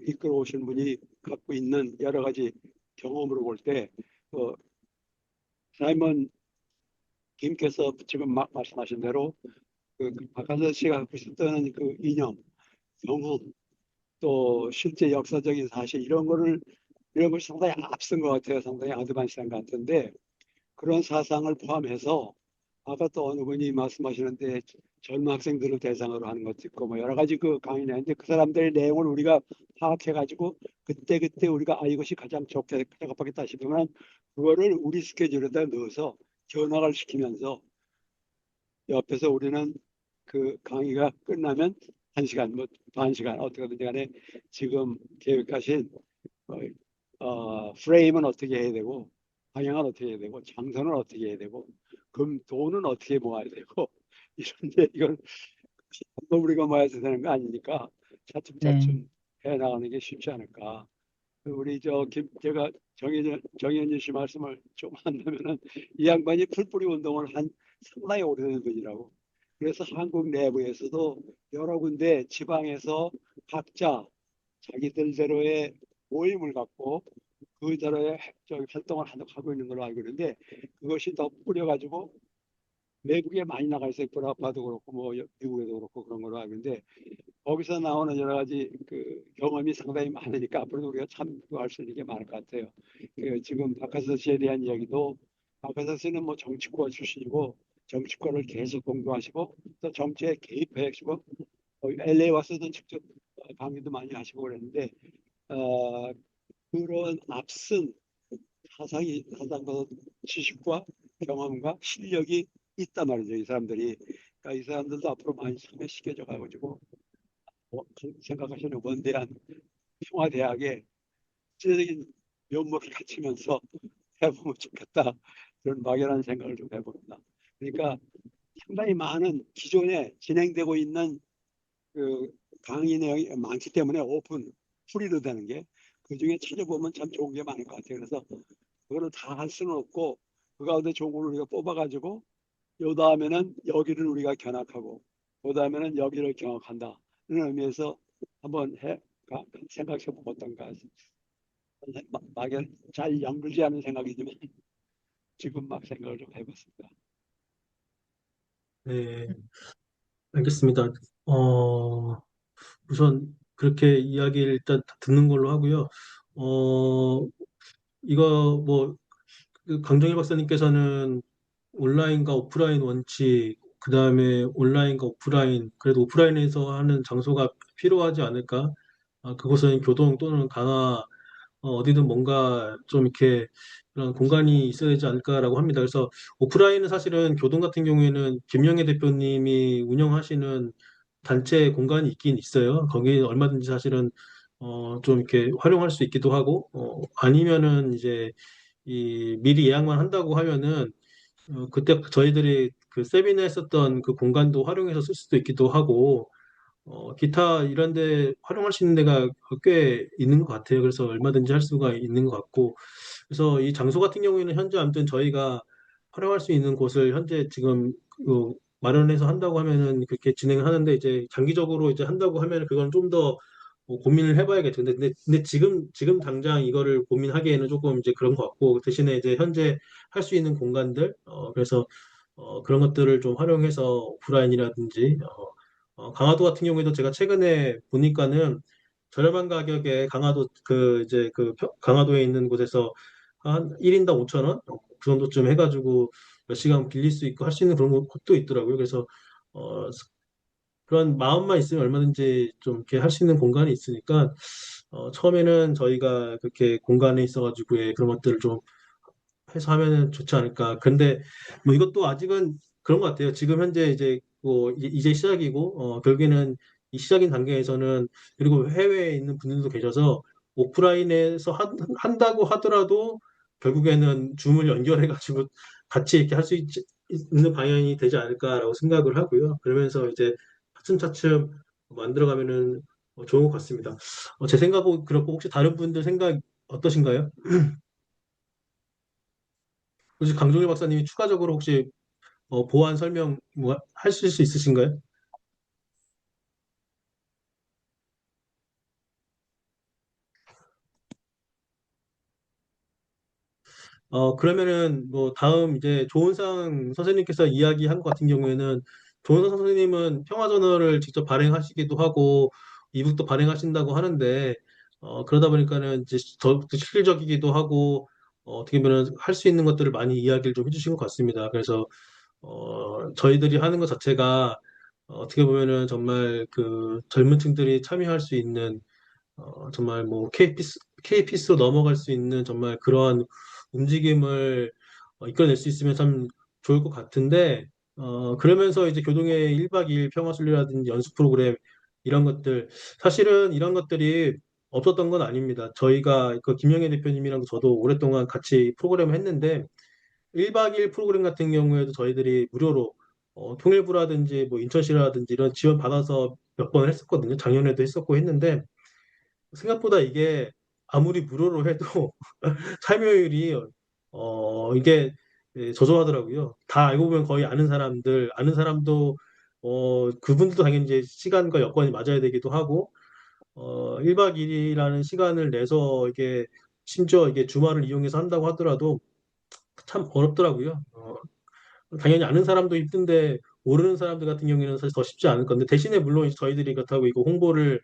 이끌어 오신 분이 갖고 있는 여러 가지 경험으로 볼 때 사이먼 김께서 지금 말씀하신 대로 그 박한선 씨가 갖고 있었던 그 이념, 경험, 또 실제 역사적인 사실 이런 걸 상당히 앞선 것 같아요. 상당히 아드반스한 것 같은데 그런 사상을 포함해서 아까 또 어느 분이 말씀하시는데 젊은 학생들을 대상으로 하는 것도 있고 뭐 여러 가지 그 강의나 있는데 그 사람들의 내용을 우리가 파악해 가지고 그때 우리가 이것이 가장 좋게 작업하겠다 싶으면 그거를 우리 스케줄에다 넣어서 견학을 시키면서 옆에서 우리는 그 강의가 끝나면 1시간 뭐 반 시간 어떻게든지 간에 지금 계획하신 프레임은 어떻게 해야 되고 방향은 어떻게 해야 되고 장선은 어떻게 해야 되고 그럼 돈은 어떻게 모아야 되고 이런데 이걸 한번 우리가 모아서 되는 거 아니니까 네. 차츰차츰 해 나가는 게 쉽지 않을까. 우리 제가 정현진 씨 말씀을 좀 한다면은 이 양반이 풀뿌리 운동을 한 상당히 오래된 분이라고. 그래서 한국 내부에서도 여러 군데 지방에서 각자 자기들대로의 모임을 갖고 그대로의 활동을 하고 있는 걸로 알고 있는데, 그것이 더 뿌려가지고 외국에 많이 나가 있어요. 브라파도 그렇고 뭐 미국에도 그렇고 그런 걸로 알고 있는데, 거기서 나오는 여러 가지 그 경험이 상당히 많으니까 앞으로도 우리가 참고할 수 있는 게 많을 것 같아요. 지금 박하서 씨에 대한 이야기도, 박하서 씨는 뭐 정치과 출신이고 정치과를 계속 공부하시고 또 정치에 개입하시고 LA 와서도 직접 강의도 많이 하시고 그랬는데, 어, 그런 앞선 사상과 지식과 경험과 실력이 있단 말이죠, 이 사람들이. 그러니까 이 사람들도 앞으로 많이 참여시켜져 가지고 생각하시는 원대한 평화대학에 구체적인 면목을 갖추면서 해보면 좋겠다, 그런 막연한 생각을 좀 해봅니다. 그러니까 상당히 많은 기존에 진행되고 있는 그 강의 내용이 많기 때문에 오픈 프리로 되는 게, 그중에 찾아보면 참 좋은 게 많을 것 같아요. 그래서 그거를 다 할 수는 없고 그 가운데 좋은 걸 우리가 뽑아가지고 요 다음에는 여기를 우리가 견학하고 요 다음에는 여기를 경학한다, 이런 의미에서 한번 생각해 보면 어떤가. 막연 잘 연결지 않은 생각이지만 지금 막 생각을 좀 해봤습니다. 네, 알겠습니다. 우선 그렇게 이야기를 일단 듣는 걸로 하고요. 이거 뭐 강정일 박사님께서는 온라인과 오프라인 원칙, 그 다음에 온라인과 오프라인, 그래도 오프라인에서 하는 장소가 필요하지 않을까? 그곳은 교동 또는 강화, 어디든 뭔가 좀 이렇게 그런 공간이 있어야 되지 않을까라고 합니다. 그래서 오프라인은 사실은 교동 같은 경우에는 김영애 대표님이 운영하시는 단체 공간이 있긴 있어요. 거기 얼마든지 사실은 좀 이렇게 활용할 수 있기도 하고, 아니면은 이제 이 미리 예약만 한다고 하면은 그때 저희들이 그 세미나 했었던 그 공간도 활용해서 쓸 수도 있기도 하고, 기타 이런 데 활용할 수 있는 데가 꽤 있는 것 같아요. 그래서 얼마든지 할 수가 있는 것 같고, 그래서 이 장소 같은 경우에는 현재 아무튼 저희가 활용할 수 있는 곳을 현재 지금 마련해서 한다고 하면은 그렇게 진행을 하는데, 이제 장기적으로 이제 한다고 하면은 그건 좀 더 고민을 해봐야겠죠. 근데 지금 당장 이거를 고민하기에는 조금 이제 그런 것 같고, 대신에 이제 현재 할 수 있는 공간들, 그래서 그런 것들을 좀 활용해서 오프라인이라든지, 강화도 같은 경우에도 제가 최근에 보니까는 저렴한 가격에 강화도 강화도에 있는 곳에서 한 1인당 5천 원? 그 정도쯤 해가지고 몇 시간 빌릴 수 있고 할 수 있는 그런 곳도 있더라고요. 그래서 어, 그런 마음만 있으면 얼마든지 좀 이렇게 할 수 있는 공간이 있으니까, 처음에는 저희가 그렇게 공간에 있어가지고 그런 것들을 좀 해서 하면은 좋지 않을까. 근데 뭐 이것도 아직은 그런 것 같아요. 지금 현재 이제 뭐 이제 시작이고, 결국에는 이 시작인 단계에서는, 그리고 해외에 있는 분들도 계셔서 오프라인에서 한다고 하더라도 결국에는 줌을 연결해가지고 같이 이렇게 할 수 있는 방향이 되지 않을까라고 생각을 하고요. 그러면서 이제 차츰차츰 만들어가면은 좋은 것 같습니다. 제 생각은 그렇고, 혹시 다른 분들 생각 어떠신가요? 혹시 강종일 박사님이 추가적으로 혹시 보완 설명 뭐 하실 수 있으신가요? 그러면은 뭐 다음 이제 조은상 선생님께서 이야기한 것 같은 경우에는, 조은상 선생님은 평화저널을 직접 발행하시기도 하고 이북도 발행하신다고 하는데, 그러다 보니까는 이제 더 실질적이기도 하고, 어떻게 보면 할 수 있는 것들을 많이 이야기를 좀 해주신 것 같습니다. 그래서 저희들이 하는 것 자체가 어떻게 보면은 정말 그 젊은 층들이 참여할 수 있는, 정말 뭐 KPS로 넘어갈 수 있는 정말 그러한 움직임을 이끌어낼 수 있으면 참 좋을 것 같은데, 그러면서 이제 교동의 1박 2일 평화순례라든지 연수 프로그램 이런 것들, 사실은 이런 것들이 없었던 건 아닙니다. 저희가 그 김영애 대표님이랑 저도 오랫동안 같이 프로그램을 했는데, 1박 2일 프로그램 같은 경우에도 저희들이 무료로 통일부라든지 뭐 인천시라든지 이런 지원 받아서 몇 번 했었거든요. 작년에도 했었고 했는데, 생각보다 이게 아무리 무료로 해도 참여율이 이게 저조하더라고요. 다 알고 보면 거의 아는 사람들, 아는 사람도 그분들도 당연히 이제 시간과 여건이 맞아야 되기도 하고, 1박 2일이라는 시간을 내서 이게 심지어 이게 주말을 이용해서 한다고 하더라도 참 어렵더라고요. 당연히 아는 사람도 힘든데 모르는 사람들 같은 경우에는 사실 더 쉽지 않을 건데 대신에 물론 이제 저희들이 그렇다고 이거 홍보를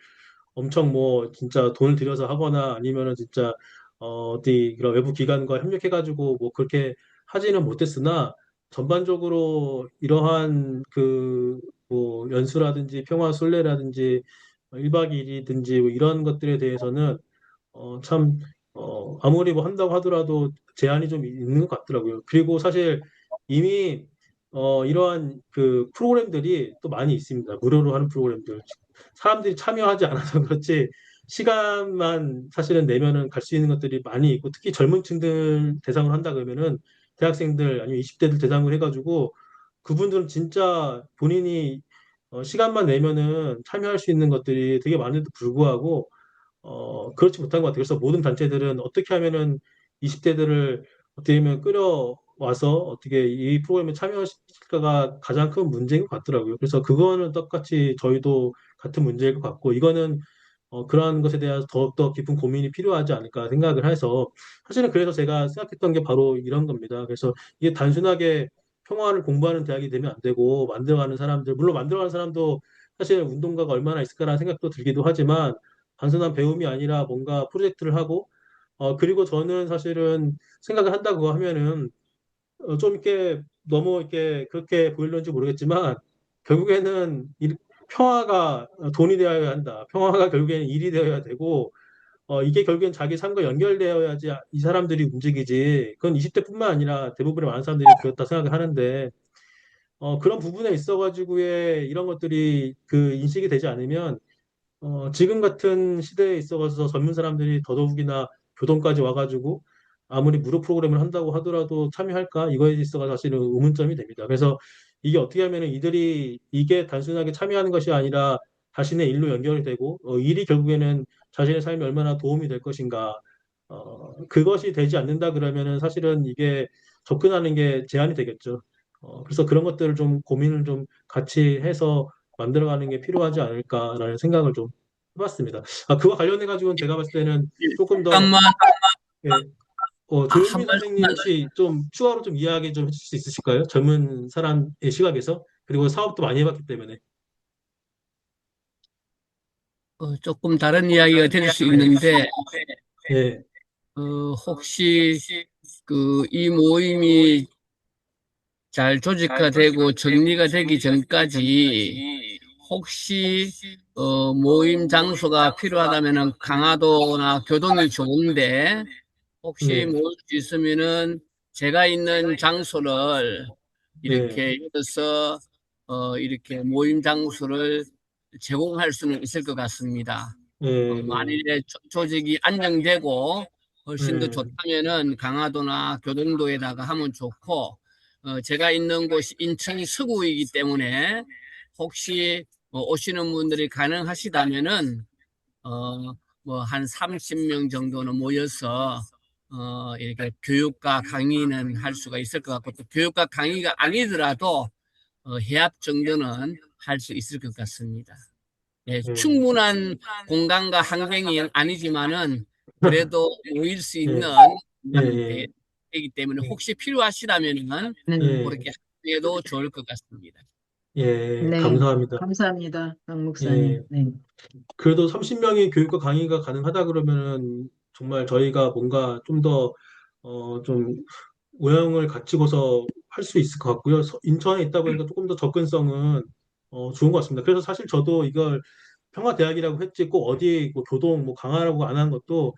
엄청 뭐 진짜 돈을 들여서 하거나 아니면은 진짜 어디 그런 외부 기관과 협력해가지고 뭐 그렇게 하지는 못했으나 전반적으로 이러한 그 뭐 연수라든지 평화 순례라든지 1박 2일이든지 뭐 이런 것들에 대해서는 참 아무리 뭐 한다고 하더라도 제한이 좀 있는 것 같더라고요. 그리고 사실 이미 이러한 그 프로그램들이 또 많이 있습니다. 무료로 하는 프로그램들. 사람들이 참여하지 않아서 그렇지 시간만 사실은 내면은 갈 수 있는 것들이 많이 있고 특히 젊은 층들 대상으로 한다 그러면은 대학생들 아니면 20대들 대상으로 해가지고 그분들은 진짜 본인이 시간만 내면은 참여할 수 있는 것들이 되게 많은데도 불구하고 그렇지 못한 것 같아요. 그래서 모든 단체들은 어떻게 하면은 20대들을 어떻게 보면 끌어와서 어떻게 이 프로그램에 참여시킬까가 가장 큰 문제인 것 같더라고요. 그래서 그거는 똑같이 저희도 같은 문제일 것 같고, 이거는 그러한 것에 대해서 더욱더 깊은 고민이 필요하지 않을까 생각을 해서, 사실은 그래서 제가 생각했던 게 바로 이런 겁니다. 그래서 이게 단순하게 평화를 공부하는 대학이 되면 안 되고, 만들어가는 사람들, 물론 만들어가는 사람도 사실 운동가가 얼마나 있을까라는 생각도 들기도 하지만, 단순한 배움이 아니라 뭔가 프로젝트를 하고, 그리고 저는 사실은 생각을 한다고 하면은, 좀 이렇게 너무 이렇게 그렇게 보일런지 모르겠지만, 결국에는 평화가 돈이 되어야 한다. 평화가 결국에는 일이 되어야 되고, 이게 결국엔 자기 삶과 연결되어야지 이 사람들이 움직이지. 그건 20대뿐만 아니라 대부분의 많은 사람들이 그렇다 생각을 하는데, 그런 부분에 있어가지고의 이런 것들이 그 인식이 되지 않으면, 지금 같은 시대에 있어서 젊은 사람들이 더더욱이나 교동까지 와가지고 아무리 무료 프로그램을 한다고 하더라도 참여할까? 이거에 있어가 사실은 의문점이 됩니다. 그래서 이게 어떻게 하면은 이들이 이게 단순하게 참여하는 것이 아니라 자신의 일로 연결이 되고 일이 결국에는 자신의 삶에 얼마나 도움이 될 것인가? 그것이 되지 않는다 그러면은 사실은 이게 접근하는 게 제한이 되겠죠. 그래서 그런 것들을 좀 고민을 좀 같이 해서 만들어가는 게 필요하지 않을까라는 생각을 좀 해봤습니다. 그와 관련해 가지고는 제가 봤을 때는 조금 더 잠깐만, 예, 한 조윤미 선생님 말씀만. 혹시 좀 추가로 좀 이야기 좀 해주실 수 있으실까요? 젊은 사람의 시각에서 그리고 사업도 많이 해봤기 때문에 조금 다른 이야기가 될 수 있는데, 예, 혹시 이 모임이 잘 조직화되고 정리가 되기 전까지 혹시 모임 장소가 필요하다면은 강화도나 교동이 좋은데 혹시 네, 모일 수 있으면은 제가 있는 장소를 네, 이렇게 해서 이렇게 모임 장소를 제공할 수는 있을 것 같습니다. 예, 만일에 조직이 안정되고 훨씬 더 예, 좋다면은 강화도나 교동도에다가 하면 좋고, 제가 있는 곳이 인천 서구이기 때문에 혹시 오시는 분들이 가능하시다면은 뭐 한 30명 정도는 모여서 이렇게 교육과 강의는 할 수가 있을 것 같고, 또 교육과 강의가 아니더라도 해학 정도는 할 수 있을 것 같습니다. 예, 예, 충분한 공간과 환경이 아니지만은 그래도 모일 수 예, 있는 예, 공간은 예, 되기 때문에 혹시 필요하시다면은 예, 그렇게 해도 좋을 것 같습니다. 예, 네, 감사합니다. 감사합니다, 강 목사님. 예. 네. 그래도 30명이 교육과 강의가 가능하다 그러면은 정말 저희가 뭔가 좀 더, 좀 모양을 갖추고서 할 수 있을 것 같고요. 인천에 있다 보니까 조금 더 접근성은 좋은 것 같습니다. 그래서 사실 저도 이걸 평화대학이라고 했지 꼭 어디 뭐 교동 뭐 강화라고 안 한 것도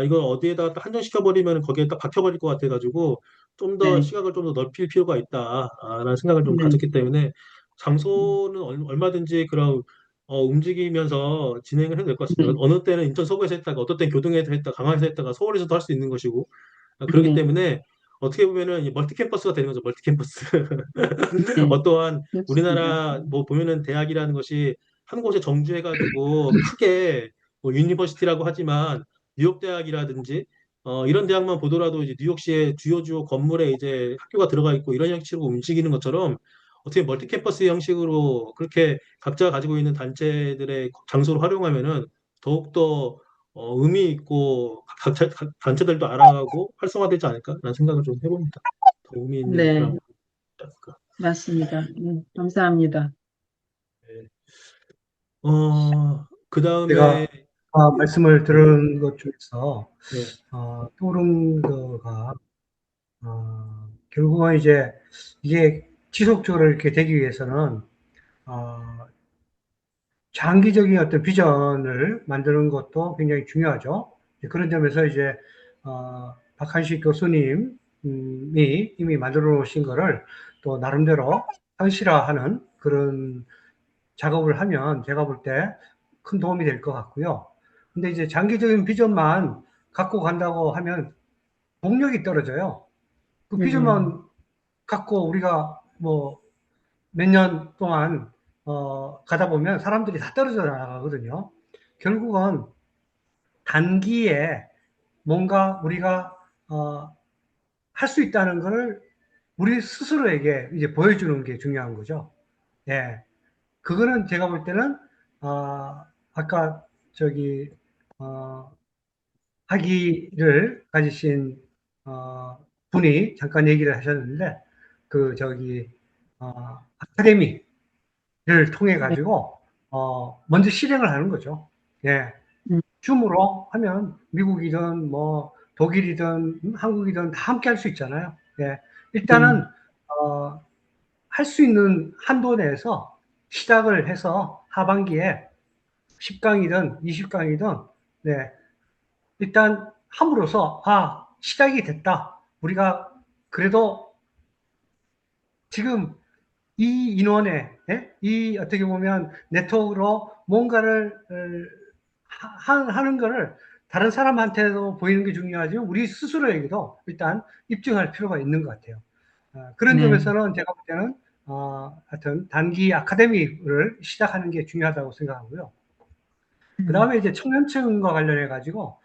이걸 어디에다가 딱 한정시켜버리면 거기에 딱 박혀버릴 것 같아가지고 좀 더 네, 시각을 좀 더 넓힐 필요가 있다라는 생각을 좀 네, 가졌기 때문에 장소는 얼마든지 그런 움직이면서 진행을 해도 될 것 같습니다. 네, 어느 때는 인천 서구에서 했다가 어떤 때는 교동에서 했다가 강화에서 했다가 서울에서도 할 수 있는 것이고 그렇기 네, 때문에 어떻게 보면은 이 멀티 캠퍼스가 되는 거죠. 멀티 캠퍼스. 네, 어떠한 그렇습니다. 우리나라 뭐 보면은 대학이라는 것이 한 곳에 정주해가지고 크게 뭐 유니버시티라고 하지만 뉴욕 대학이라든지 이런 대학만 보더라도 이제 뉴욕시의 주요 건물에 이제 학교가 들어가 있고 이런 형식으로 움직이는 것처럼 어떻게 멀티 캠퍼스 형식으로 그렇게 각자 가지고 있는 단체들의 장소를 활용하면은 더욱더 의미 있고 각 단체들도 알아가고 활성화되지 않을까라는 생각을 좀 해봅니다. 더 의미 있는 그런 네, 않을까. 맞습니다. 감사합니다. 네. 그 제가 다음에 말씀을 들은 것 중에서 네. 떠오른 거가 결국은 이제 이게 지속적으로 이렇게 되기 위해서는 장기적인 어떤 비전을 만드는 것도 굉장히 중요하죠. 그런 점에서 이제 박한식 교수님이 이미 만들어 놓으신 거를 또 나름대로 현실화하는 그런 작업을 하면 제가 볼 때 큰 도움이 될 것 같고요. 근데 이제 장기적인 비전만 갖고 간다고 하면 동력이 떨어져요. 그 비전만 갖고 우리가 뭐 몇 년 동안 가다 보면 사람들이 다 떨어져 나가거든요. 결국은 단기에 뭔가 우리가 할 수 있다는 것을 우리 스스로에게 이제 보여주는 게 중요한 거죠. 예. 그거는 제가 볼 때는 아까 저기 학위를 가지신 분이 잠깐 얘기를 하셨는데 그 저기 아카데미를 통해 네. 가지고 먼저 실행을 하는 거죠. 예. 음. 줌으로 하면 미국이든 뭐 독일이든 한국이든 다 함께 할 수 있잖아요. 예. 일단은 할 수 있는 한도 내에서 시작을 해서 하반기에 10강이든 20강이든 네. 일단 함으로써 시작이 됐다. 우리가 그래도 지금 이 인원에 이 어떻게 보면 네트워크로 뭔가를 하는 거를 다른 사람한테도 보이는 게 중요하지만 우리 스스로에게도 일단 입증할 필요가 있는 것 같아요. 그런 네. 점에서는 제가 볼 때는 하여튼 단기 아카데미를 시작하는 게 중요하다고 생각하고요. 그 다음에 이제 청년층과 관련해 가지고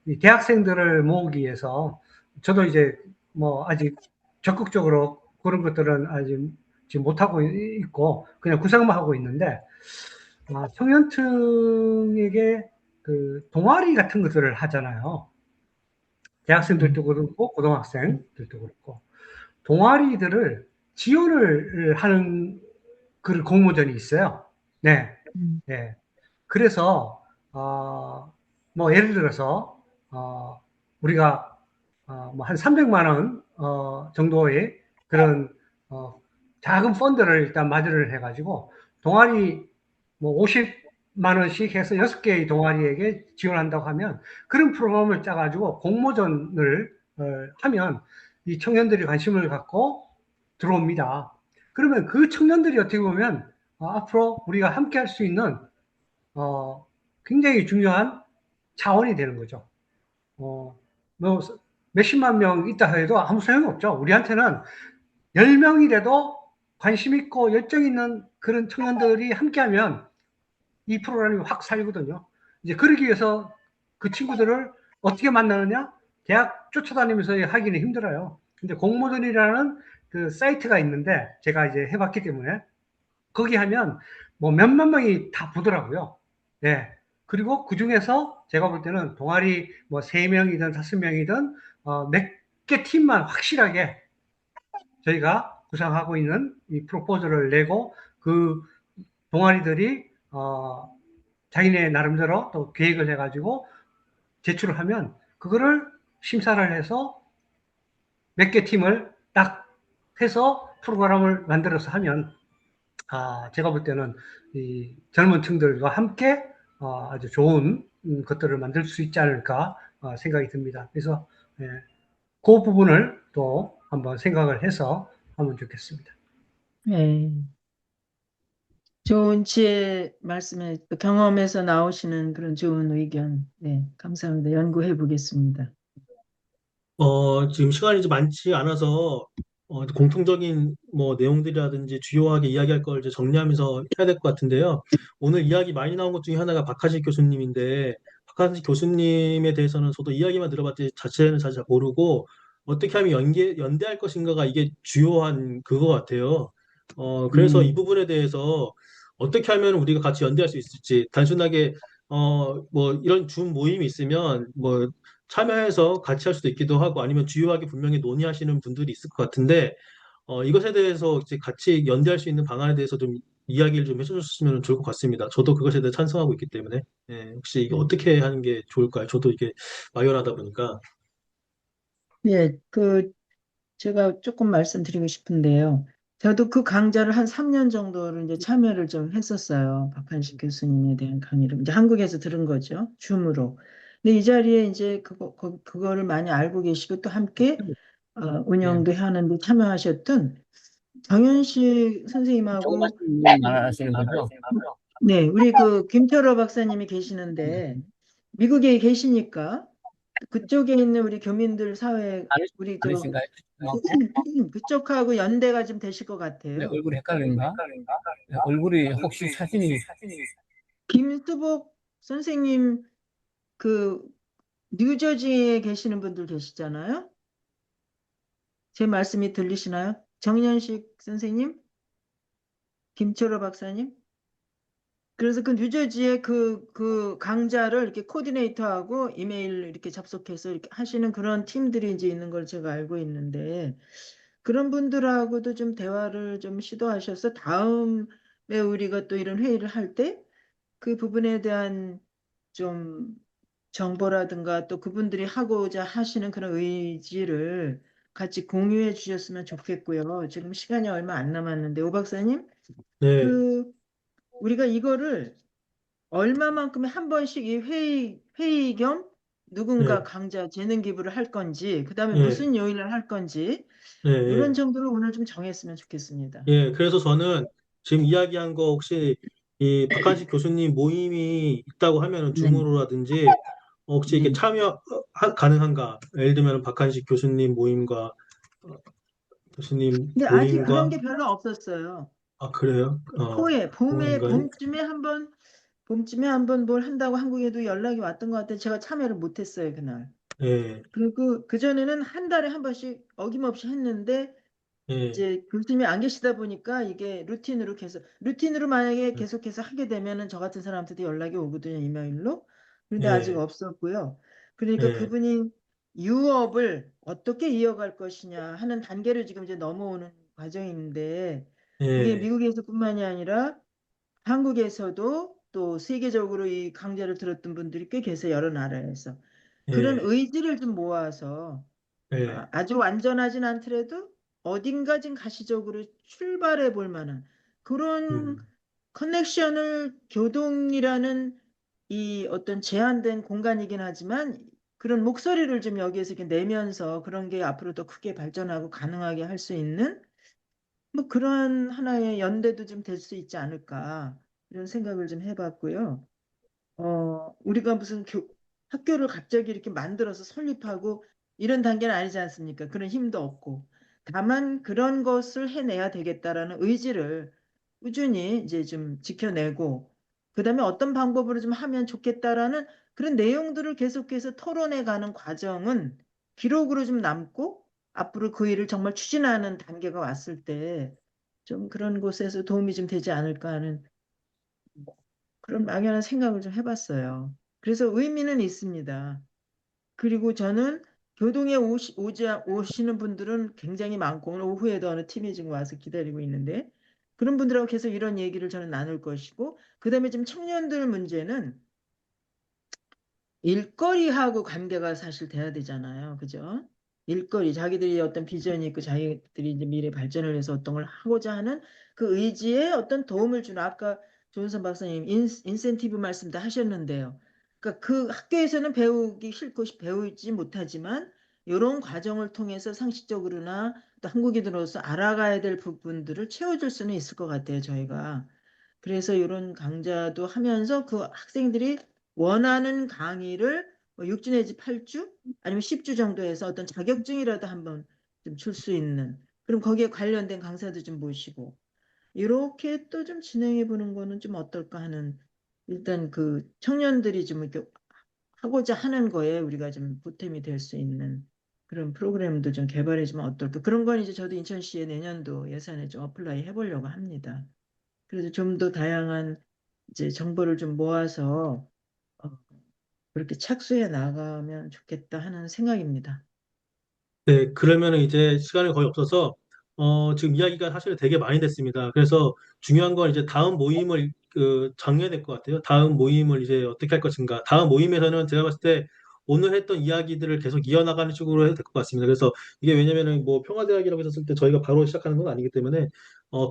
이 대학생들을 모으기 위해서 저도 이제 뭐 아직 적극적으로 그런 것들은 아직 지금 못하고 있고 그냥 구상만 하고 있는데 청년층에게 그 동아리 같은 것들을 하잖아요. 대학생들도 그렇고 고등학생들도 그렇고 동아리들을 지원을 하는 그 공모전이 있어요. 네. 네. 그래서 뭐 예를 들어서 우리가 뭐 한 300만 원 정도의 그런 작은 펀드를 일단 마련을 해가지고 동아리 뭐 50만 원씩 해서 6개의 동아리에게 지원한다고 하면 그런 프로그램을 짜가지고 공모전을 하면 이 청년들이 관심을 갖고 들어옵니다. 그러면 그 청년들이 어떻게 보면 앞으로 우리가 함께 할 수 있는 굉장히 중요한 자원이 되는 거죠. 뭐 몇십만 명 있다 해도 아무 소용이 없죠. 우리한테는 10명이라도 관심 있고 열정 있는 그런 청년들이 함께하면 이 프로그램이 확 살거든요. 이제 그러기 위해서 그 친구들을 어떻게 만나느냐? 대학 쫓아다니면서 하기는 힘들어요. 근데 공모전이라는 그 사이트가 있는데 제가 이제 해봤기 때문에 거기 하면 뭐 몇만 명이 다 보더라고요. 네. 그리고 그 중에서 제가 볼 때는 동아리 뭐 3명이든 5명이든 몇 개 팀만 확실하게 저희가 구상하고 있는 이 프로포즈를 내고 그 동아리들이 자기네 나름대로 또 계획을 해가지고 제출을 하면 그거를 심사를 해서 몇 개 팀을 딱 해서 프로그램을 만들어서 하면 제가 볼 때는 이 젊은 층들과 함께 아주 좋은 것들을 만들 수 있지 않을까 생각이 듭니다. 그래서 그 부분을 또 한번 생각을 해서 하면 좋겠습니다. 네. 좋은 지혜 말씀에 또 경험에서 나오시는 그런 좋은 의견. 네, 감사합니다. 연구해 보겠습니다. 지금 시간이 좀 많지 않아서 공통적인 뭐 내용들이라든지 주요하게 이야기할 걸 이제 정리하면서 해야 될 것 같은데요. 오늘 이야기 많이 나온 것 중에 하나가 박하식 교수님인데 박하식 교수님에 대해서는 저도 이야기만 들어봤지 자체는 잘 모르고 어떻게 하면 연대할 것인가가 이게 주요한 그거 같아요. 그래서 이 부분에 대해서 어떻게 하면 우리가 같이 연대할 수 있을지 단순하게 뭐 이런 줌 모임이 있으면 뭐 참여해서 같이 할 수도 있기도 하고 아니면 주요하게 분명히 논의하시는 분들이 있을 것 같은데 이것에 대해서 이제 같이 연대할 수 있는 방안에 대해서 좀 이야기를 좀 해주셨으면 좋을 것 같습니다. 저도 그것에 대해 찬성하고 있기 때문에 혹시 이게 어떻게 하는 게 좋을까요? 저도 이게 막연하다 보니까. 예, 제가 조금 말씀드리고 싶은데요. 저도 그 강좌를 한 3년 정도를 이제 참여를 좀 했었어요. 박한식 교수님에 대한 강의를. 이제 한국에서 들은 거죠. 줌으로. 근데 이 자리에 이제 그거를 많이 알고 계시고 또 함께 예. 운영도 하는데 참여하셨던 정현식 선생님하고 정말님 말하시는 거죠? 네, 우리 그 김철호 박사님이 계시는데 미국에 계시니까 그쪽에 있는 우리 교민들 사회 우리 아니신가요? 그쪽하고 연대가 좀 되실 것 네, 같아요. 얼굴이 헷갈린가? 네, 얼굴이 혹시 사진이 김수복 선생님 그 뉴저지에 계시는 분들 계시잖아요. 제 말씀이 들리시나요? 정연식 선생님, 김철호 박사님. 그래서 그 뉴저지에 그 강좌를 이렇게 코디네이터하고 이메일 이렇게 접속해서 이렇게 하시는 그런 팀들이 이제 있는 걸 제가 알고 있는데 그런 분들하고도 좀 대화를 좀 시도하셔서 다음에 우리가 또 이런 회의를 할 때 그 부분에 대한 좀 정보라든가 또 그분들이 하고자 하시는 그런 의지를 같이 공유해 주셨으면 좋겠고요. 지금 시간이 얼마 안 남았는데, 오 박사님, 네, 그, 우리가 이거를 얼마만큼의 한 번씩 이 회의 겸 누군가 네, 강좌 재능 기부를 할 건지, 그 다음에 네, 무슨 요일을 할 건지, 네, 이런 네. 정도로 오늘 좀 정했으면 좋겠습니다. 예, 그래서 저는 지금 이야기한 거 혹시 이 박한식 교수님 모임이 있다고 하면은 네, 줌으로라든지 혹시 이게 네. 참여 가능한가? 예를 들면 박한식 교수님 모임과 어, 교수님 근데 아직 그런 모임과 게 별로 없었어요. 그래요? 모임가요? 봄쯤에 한번 뭘 한다고 한국에도 연락이 왔던 것 같아요. 제가 참여를 못했어요, 그날. 예, 그리고 그전에는 한 달에 한 번씩 어김없이 했는데, 예, 이제 교수님이 안 계시다 보니까 이게 루틴으로 만약에 계속해서 하게 되면은 저 같은 사람한테도 연락이 오거든요, 이메일로. 그런데 아직 예, 없었고요. 그러니까 예, 그분이 유업을 어떻게 이어갈 것이냐 하는 단계를 지금 이제 넘어오는 과정인데, 이게 예, 미국에서뿐만이 아니라 한국에서도 또 세계적으로 이 강좌를 들었던 분들이 꽤 계세요, 여러 나라에서. 그런 예, 의지를 좀 모아서 예, 아주 완전하진 않더라도 어딘가진 가시적으로 출발해 볼 만한 그런 음, 커넥션을 교동이라는 이 어떤 제한된 공간이긴 하지만 그런 목소리를 좀 여기에서 이렇게 내면서 그런 게 앞으로 더 크게 발전하고 가능하게 할 수 있는 뭐 그런 하나의 연대도 좀 될 수 있지 않을까 이런 생각을 좀 해봤고요. 우리가 무슨 학교를 갑자기 이렇게 만들어서 설립하고 이런 단계는 아니지 않습니까? 그런 힘도 없고. 다만 그런 것을 해내야 되겠다라는 의지를 꾸준히 이제 좀 지켜내고, 그 다음에 어떤 방법으로 좀 하면 좋겠다라는 그런 내용들을 계속해서 토론해 가는 과정은 기록으로 좀 남고, 앞으로 그 일을 정말 추진하는 단계가 왔을 때 좀 그런 곳에서 도움이 좀 되지 않을까 하는 그런 막연한 생각을 좀 해봤어요. 그래서 의미는 있습니다. 그리고 저는 교동에 오시는 분들은 굉장히 많고 오늘 오후에도 어느 팀이 지금 와서 기다리고 있는데 그런 분들하고 계속 이런 얘기를 저는 나눌 것이고 그다음에 지금 청년들 문제는 일거리하고 관계가 사실 돼야 되잖아요. 그죠? 일거리, 자기들이 어떤 비전이 있고 자기들이 이제 미래 발전을 위해서 어떤 걸 하고자 하는 그 의지에 어떤 도움을 주는 아까 조은선 박사님 인센티브 말씀도 하셨는데요. 그러니까 그 학교에서는 배우기 싫고 배우지 못하지만 이런 과정을 통해서 상식적으로나 또 한국인으로서 알아가야 될 부분들을 채워줄 수는 있을 것 같아요, 저희가. 그래서 이런 강좌도 하면서 그 학생들이 원하는 강의를 뭐 6주 내지 8주 아니면 10주 정도 해서 어떤 자격증이라도 한번 좀 줄 수 있는 그럼 거기에 관련된 강사도 좀 모시고 이렇게 또 좀 진행해 보는 거는 좀 어떨까 하는 일단 그 청년들이 좀 이렇게 하고자 하는 거에 우리가 좀 보탬이 될 수 있는 그런 프로그램도 좀 개발해주면 어떨까. 그런 건 이제 저도 인천시의 내년도 예산에 좀 어플라이 해보려고 합니다. 그래서 좀 더 다양한 이제 정보를 좀 모아서 어, 그렇게 착수해 나가면 좋겠다 하는 생각입니다. 네, 그러면은 이제 시간이 거의 없어서, 지금 이야기가 사실 되게 많이 됐습니다. 그래서 중요한 건 이제 다음 모임을, 정해야 될 것 같아요. 다음 모임을 이제 어떻게 할 것인가. 다음 모임에서는 제가 봤을 때 오늘 했던 이야기들을 계속 이어나가는 식으로 해도 될 것 같습니다. 그래서 이게 왜냐면은 뭐 평화대학이라고 했었을 때 저희가 바로 시작하는 건 아니기 때문에,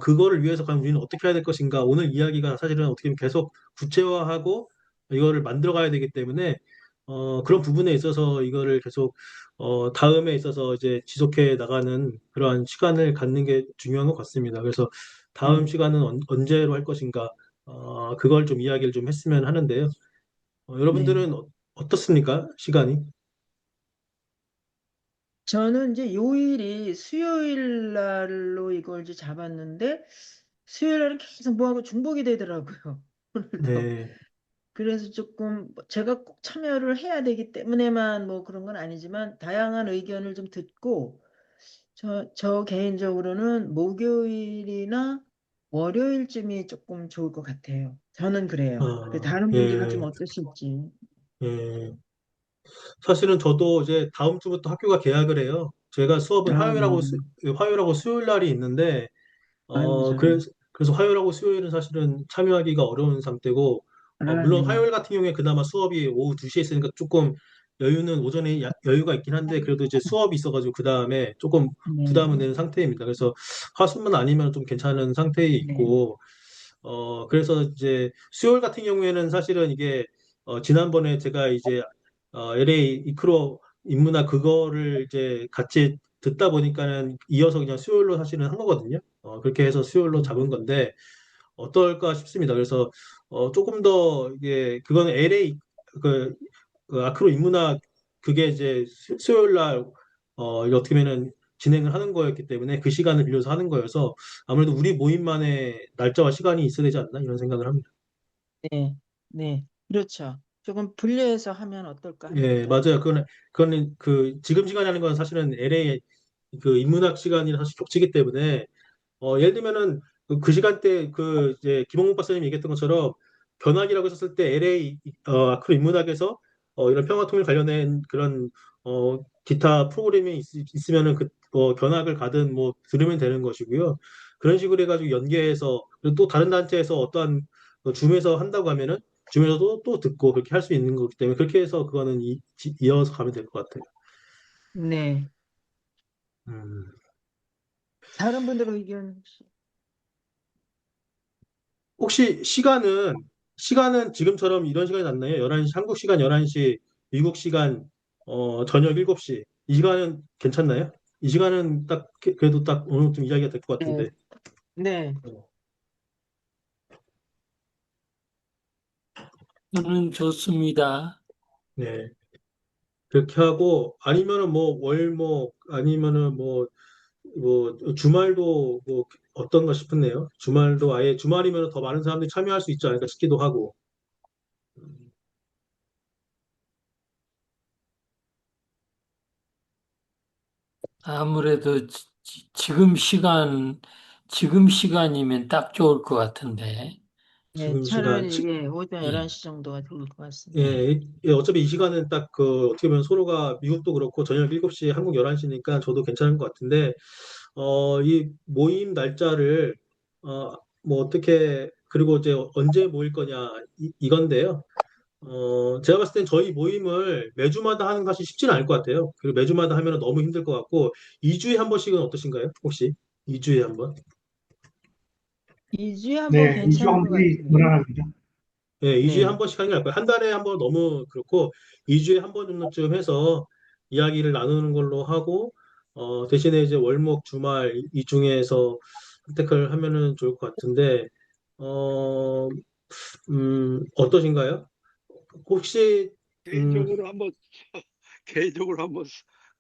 그거를 위해서 과연 우리는 어떻게 해야 될 것인가. 오늘 이야기가 사실은 어떻게 보면 계속 구체화하고 이거를 만들어 가야 되기 때문에, 그런 부분에 있어서 이거를 계속 다음에 있어서 이제 지속해 나가는 그러한 시간을 갖는 게 중요한 것 같습니다. 그래서 다음 네. 시간은 언제로 할 것인가, 그걸 좀 이야기를 좀 했으면 하는데요. 네. 여러분들은 어떻습니까? 시간이? 저는 이제 요일이 수요일 날로 이걸 이제 잡았는데 수요일 날은 계속 뭐하고 중복이 되더라고요. 오늘도. 네, 그래서 조금 제가 꼭 참여를 해야 되기 때문에만 뭐 그런 건 아니지만 다양한 의견을 좀 듣고 저 개인적으로는 목요일이나 월요일쯤이 조금 좋을 것 같아요. 저는 그래요. 다른 분들은 좀 예, 어떠실지. 예. 사실은 저도 이제 다음 주부터 학교가 개학을 해요. 제가 수업은 아, 네. 화요일하고 수요일 날이 있는데, 아이고, 참. 그래서 화요일하고 수요일은 사실은 참여하기가 어려운 상태고, 아, 물론 네. 화요일 같은 경우에 그나마 수업이 오후 2시에 있으니까 조금 여유는 오전에 여유가 있긴 한데, 그래도 이제 수업이 있어가지고 그 다음에 조금 네. 부담은 되는 상태입니다. 그래서 화수만 아니면 좀 괜찮은 상태에 네. 있고, 그래서 이제 수요일 같은 경우에는 사실은 이게, 지난번에 제가 이제, LA 이크로 인문학 그거를 이제 같이 듣다 보니까는 이어서 그냥 수요일로 사실은 한 거거든요. 그렇게 해서 수요일로 잡은 건데 어떨까 싶습니다. 그래서 조금 더 이게 그거는 LA 그, 그 아크로 인문학 그게 이제 수요일 날 이게 어떻게 보면은 진행을 하는 거였기 때문에 그 시간을 빌려서 하는 거여서 아무래도 우리 모임만의 날짜와 시간이 있어야 되지 않나 이런 생각을 합니다. 네. 네. 그렇죠. 조금 분리해서 하면 어떨까 예, 합니다. 맞아요. 그거는 그 지금 시간이 하는 건 사실은 LA 그 인문학 시간이랑 사실 겹치기 때문에 예를 들면은 그 시간대 그 이제 김홍국 박사님이 얘기했던 것처럼 견학이라고 했었을 때 LA 아크로 인문학에서 이런 평화통일 관련된 그런 기타 프로그램이 있으면은 그 견학을 가든 뭐 들으면 되는 것이고요. 그런 식으로 해가지고 연계해서 그리고 또 다른 단체에서 어떠한 줌에서 한다고 하면은 줌에서도 또 듣고 그렇게 할 수 있는 거기 때문에 그렇게 해서 그거는 이어서 가면 될 것 같아요. 네. 음. 다른 분들의 의견 혹시? 혹시 시간은 지금처럼 이런 시간이 났나요? 11시, 한국 시간 11시, 미국 시간 저녁 7시. 이 시간은 괜찮나요? 이 시간은 딱 그래도 딱 어느 정도 좀 이야기가 될 것 네. 같은데. 네. 저는 좋습니다. 네. 그렇게 하고 아니면은 뭐 월목 아니면은 뭐 주말도 뭐 어떤가 싶네요. 주말도 아예 주말이면 더 많은 사람들이 참여할 수 있지 않을까 싶기도 하고. 아무래도 지금 시간이면 딱 좋을 것 같은데. 네. 지금 시간 차라리 예, 오전 예. 11시 정도가 좋을 것 같습니다. 예. 어차피 이 시간은 딱 그 어떻게 보면 서로가 미국도 그렇고 저녁 7시, 한국 11시니까 저도 괜찮은 것 같은데 이 모임 날짜를 뭐 어떻게 그리고 이제 언제 모일 거냐 이건데요. 제가 봤을 땐 저희 모임을 매주마다 하는 것이 쉽지는 않을 것 같아요. 그리고 매주마다 하면 너무 힘들 것 같고 2주에 한 번씩은 어떠신가요? 혹시 2주에 한 번? 2주에 한 번 네, 2주 괜찮은 한 것 번이 같은데요. 무난합니다. 예, 2주에 한 네. 번씩 하는 게 나을 거예요. 한 달에 한 번 너무 그렇고 2주에 한 번 정도쯤 해서 이야기를 나누는 걸로 하고 대신에 이제 월목 주말 이 중에서 선택을 하면은 좋을 것 같은데 어, 어떠신가요? 혹시 음, 개인적으로 한번 개인적으로 한번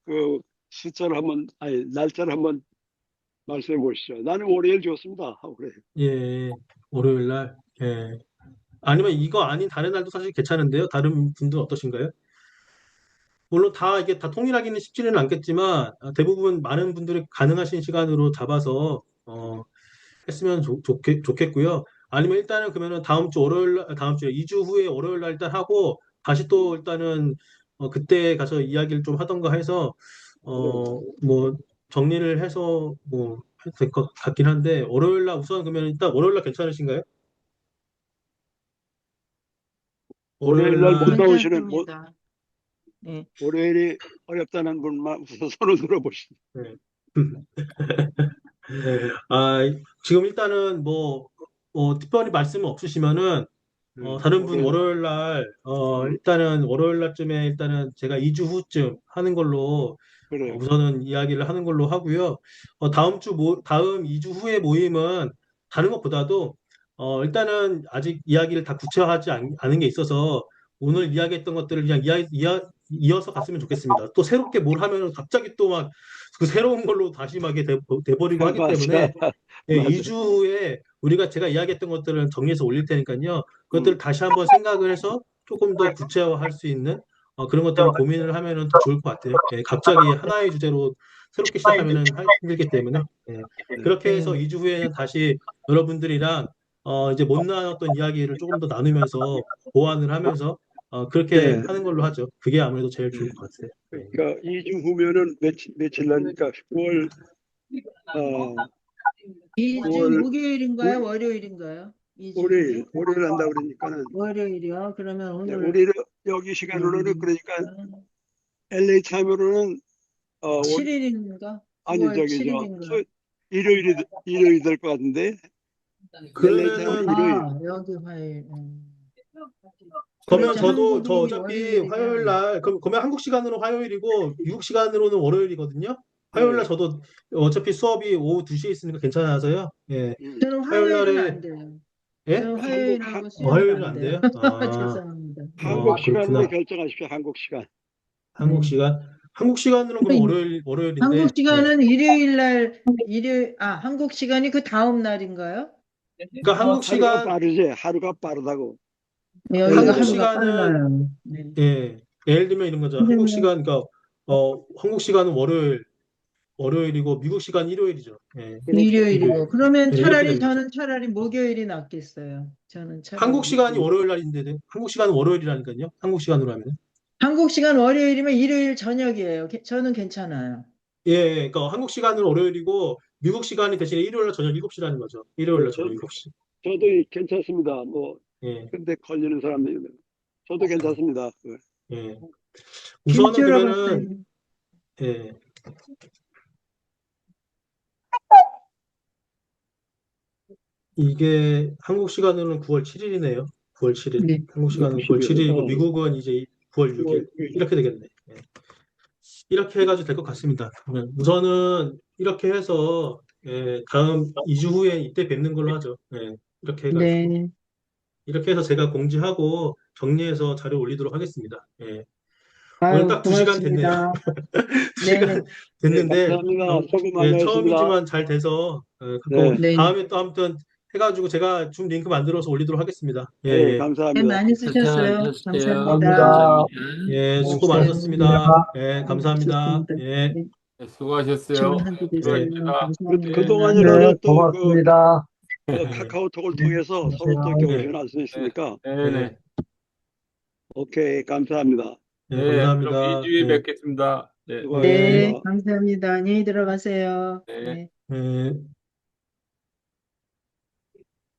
그 숫자를 한번 아니 날짜를 한번 말씀해 보시죠. 나는 월요일 좋습니다. 하고 그래요. 예, 월요일 날 예. 아니면 이거 아닌 다른 날도 사실 괜찮은데요. 다른 분들 어떠신가요? 물론 다 이게 다 통일하기는 쉽지는 않겠지만 대부분 많은 분들이 가능하신 시간으로 잡아서 했으면 좋겠고요. 아니면 일단은 그러면은 다음 주 다음 주에 2주 후에 월요일 날 일단 하고 다시 또 일단은 그때 가서 이야기를 좀 하던가 해서 뭐 정리를 해서 뭐 해도 될 것 같긴 한데 월요일 날 우선 그러면 일단 월요일 날 괜찮으신가요? 월요일 월요일 날 못 날 나오시는, 괜찮습니다. 네. 월요일이 어렵다는 분만 우선 손을 들어보시죠. 네. 지금 일단은 특별히 말씀은 없으시면은 다른 분 월요일 날 일단은 월요일 날쯤에 일단은 제가 2주 후쯤 하는 걸로 그래요. 우선은 이야기를 하는 걸로 하고요. 다음 2주 후의 모임은 다른 것보다도 일단은 아직 이야기를 다 구체화하지 않은 게 있어서 오늘 이야기했던 것들을 그냥 이어서 갔으면 좋겠습니다. 또 새롭게 뭘 하면 갑자기 또 막 그 새로운 걸로 다시 막 이게 돼버리고 하기 때문에 맞아. 예, 맞아. 2주 후에 제가 이야기했던 것들을 정리해서 올릴 테니까요. 그것들을 음. 다시 한번 생각을 해서 조금 더 구체화할 수 있는 그런 것들을 고민을 하면은 더 좋을 것 같아요. 예, 갑자기 하나의 주제로 새롭게 시작하면은 힘들기 때문에 그렇게 해서 네. 2주 후에는 다시 여러분들이랑 이제 못 나눴던 이야기를 조금 더 나누면서 보완을 하면서 그렇게 네. 하는 걸로 하죠. 그게 아무래도 제일 좋을 네. 것 같아요. 그러니까 2주 후면은 며칠 날입니까? 9월, 2주 9월, 목요일인가요? 월요일인가요? 2주 후에? 월요일 한다고 그러니까는, 월요일이요? 그러면 네, 오늘 우리 여기 시간으로는, 그러니까 음, LA 타임으로는, 7일인가? 아니, 9월 저기, 7일인가? 일요일이 될 것 같은데, LA 타임은 그러면은 일요일. 여기 화요일. 그러면 그렇죠. 저 한국이 어차피 화요일 월요일이면. 날, 그러면 한국 시간으로 화요일이고, 미국 시간으로는 월요일이거든요? 화요일 날 네. 저도 어차피 수업이 오후 2시에 있으니까 괜찮아서요. 예. 저는 화요일 화요일은 날에, 안 돼요. 예? 저는 한국, 화요일하고 수요일은 화요일은 안 안 돼요. 돼요? 죄송합니다. 한국 시간으로 그렇구나. 결정하십시오. 한국 시간. 한국 네. 시간. 한국 시간으로는 그럼 월요일인데, 한국 예. 시간은 한국 시간이 그 다음 날인가요? 그러니까 한국 하루가 시간, 빠르지. 하루가 빠르다고. 여기가 한국 LA보다. 하루가 시간은, 빨라요. 네. 예. 예를 들면 이런 거죠. 한국 시간, 그러니까, 한국 시간은 월요일이고, 미국 시간 일요일이죠. 예. 일요일이고. 그러면 예, 이렇게 되는 거죠. 저는 차라리 목요일이 낫겠어요. 저는 차라리 한국 시간이 목요일. 월요일 날인데 한국 시간은 월요일이라니까요. 한국 시간으로 하면. 한국 시간 월요일이면 일요일 저녁이에요. 저는 괜찮아요. 예, 예. 그러니까 한국 시간은 월요일이고 미국 시간이 대신에 일요일 날 저녁 7시라는 거죠. 일요일 날 저녁 7시. 저도 괜찮습니다. 예. 근데 걸리는 사람들이 저도 괜찮습니다. 예. 우선은 김주라 그러면은 박사님. 예. 이게 한국 시간으로는 9월 7일이네요. 9월 7일. 네. 한국 시간은 9월 7일이고 미국은 이제 9월 6일. 9월 이렇게 되겠네. 예. 이렇게 해가지고 될 것 같습니다. 우선은 이렇게 해서 다음 2주 후에 이때 뵙는 걸로 하죠. 이렇게 해가지고. 네. 이렇게 해서 제가 공지하고 정리해서 자료 올리도록 하겠습니다. 오늘 아유, 딱 2시간 됐네요. 고맙습니다. 2시간 네네. 됐는데, 감사합니다. 수고 많이 하셨습니다. 처음이지만 잘 돼서, 네. 네. 다음에 또 아무튼 해가지고 제가 줌 링크 만들어서 올리도록 하겠습니다. 예, 네, 예. 감사합니다. 네, 많이 쓰셨어요. 고생하셨어요. 감사합니다. 감사합니다. 예, 수고 네. 많으셨습니다. 예, 감사합니다. 좋습니다. 예, 네. 네, 수고하셨어요. 좋은 하루 되세요. 수고하셨습니다. 감사합니다. 그동안이라도 네, 또 고맙습니다. 카카오톡을 네, 통해서 서로 또 안녕하세요. 교신할 수 있으니까. 네네. 오케이, 감사합니다. 네, 네, 그럼 감사합니다. 2주에 예, 뵙겠습니다. 네. 수고하셨습니다. 네, 감사합니다. 안녕히 들어가세요. 네. 네. 예.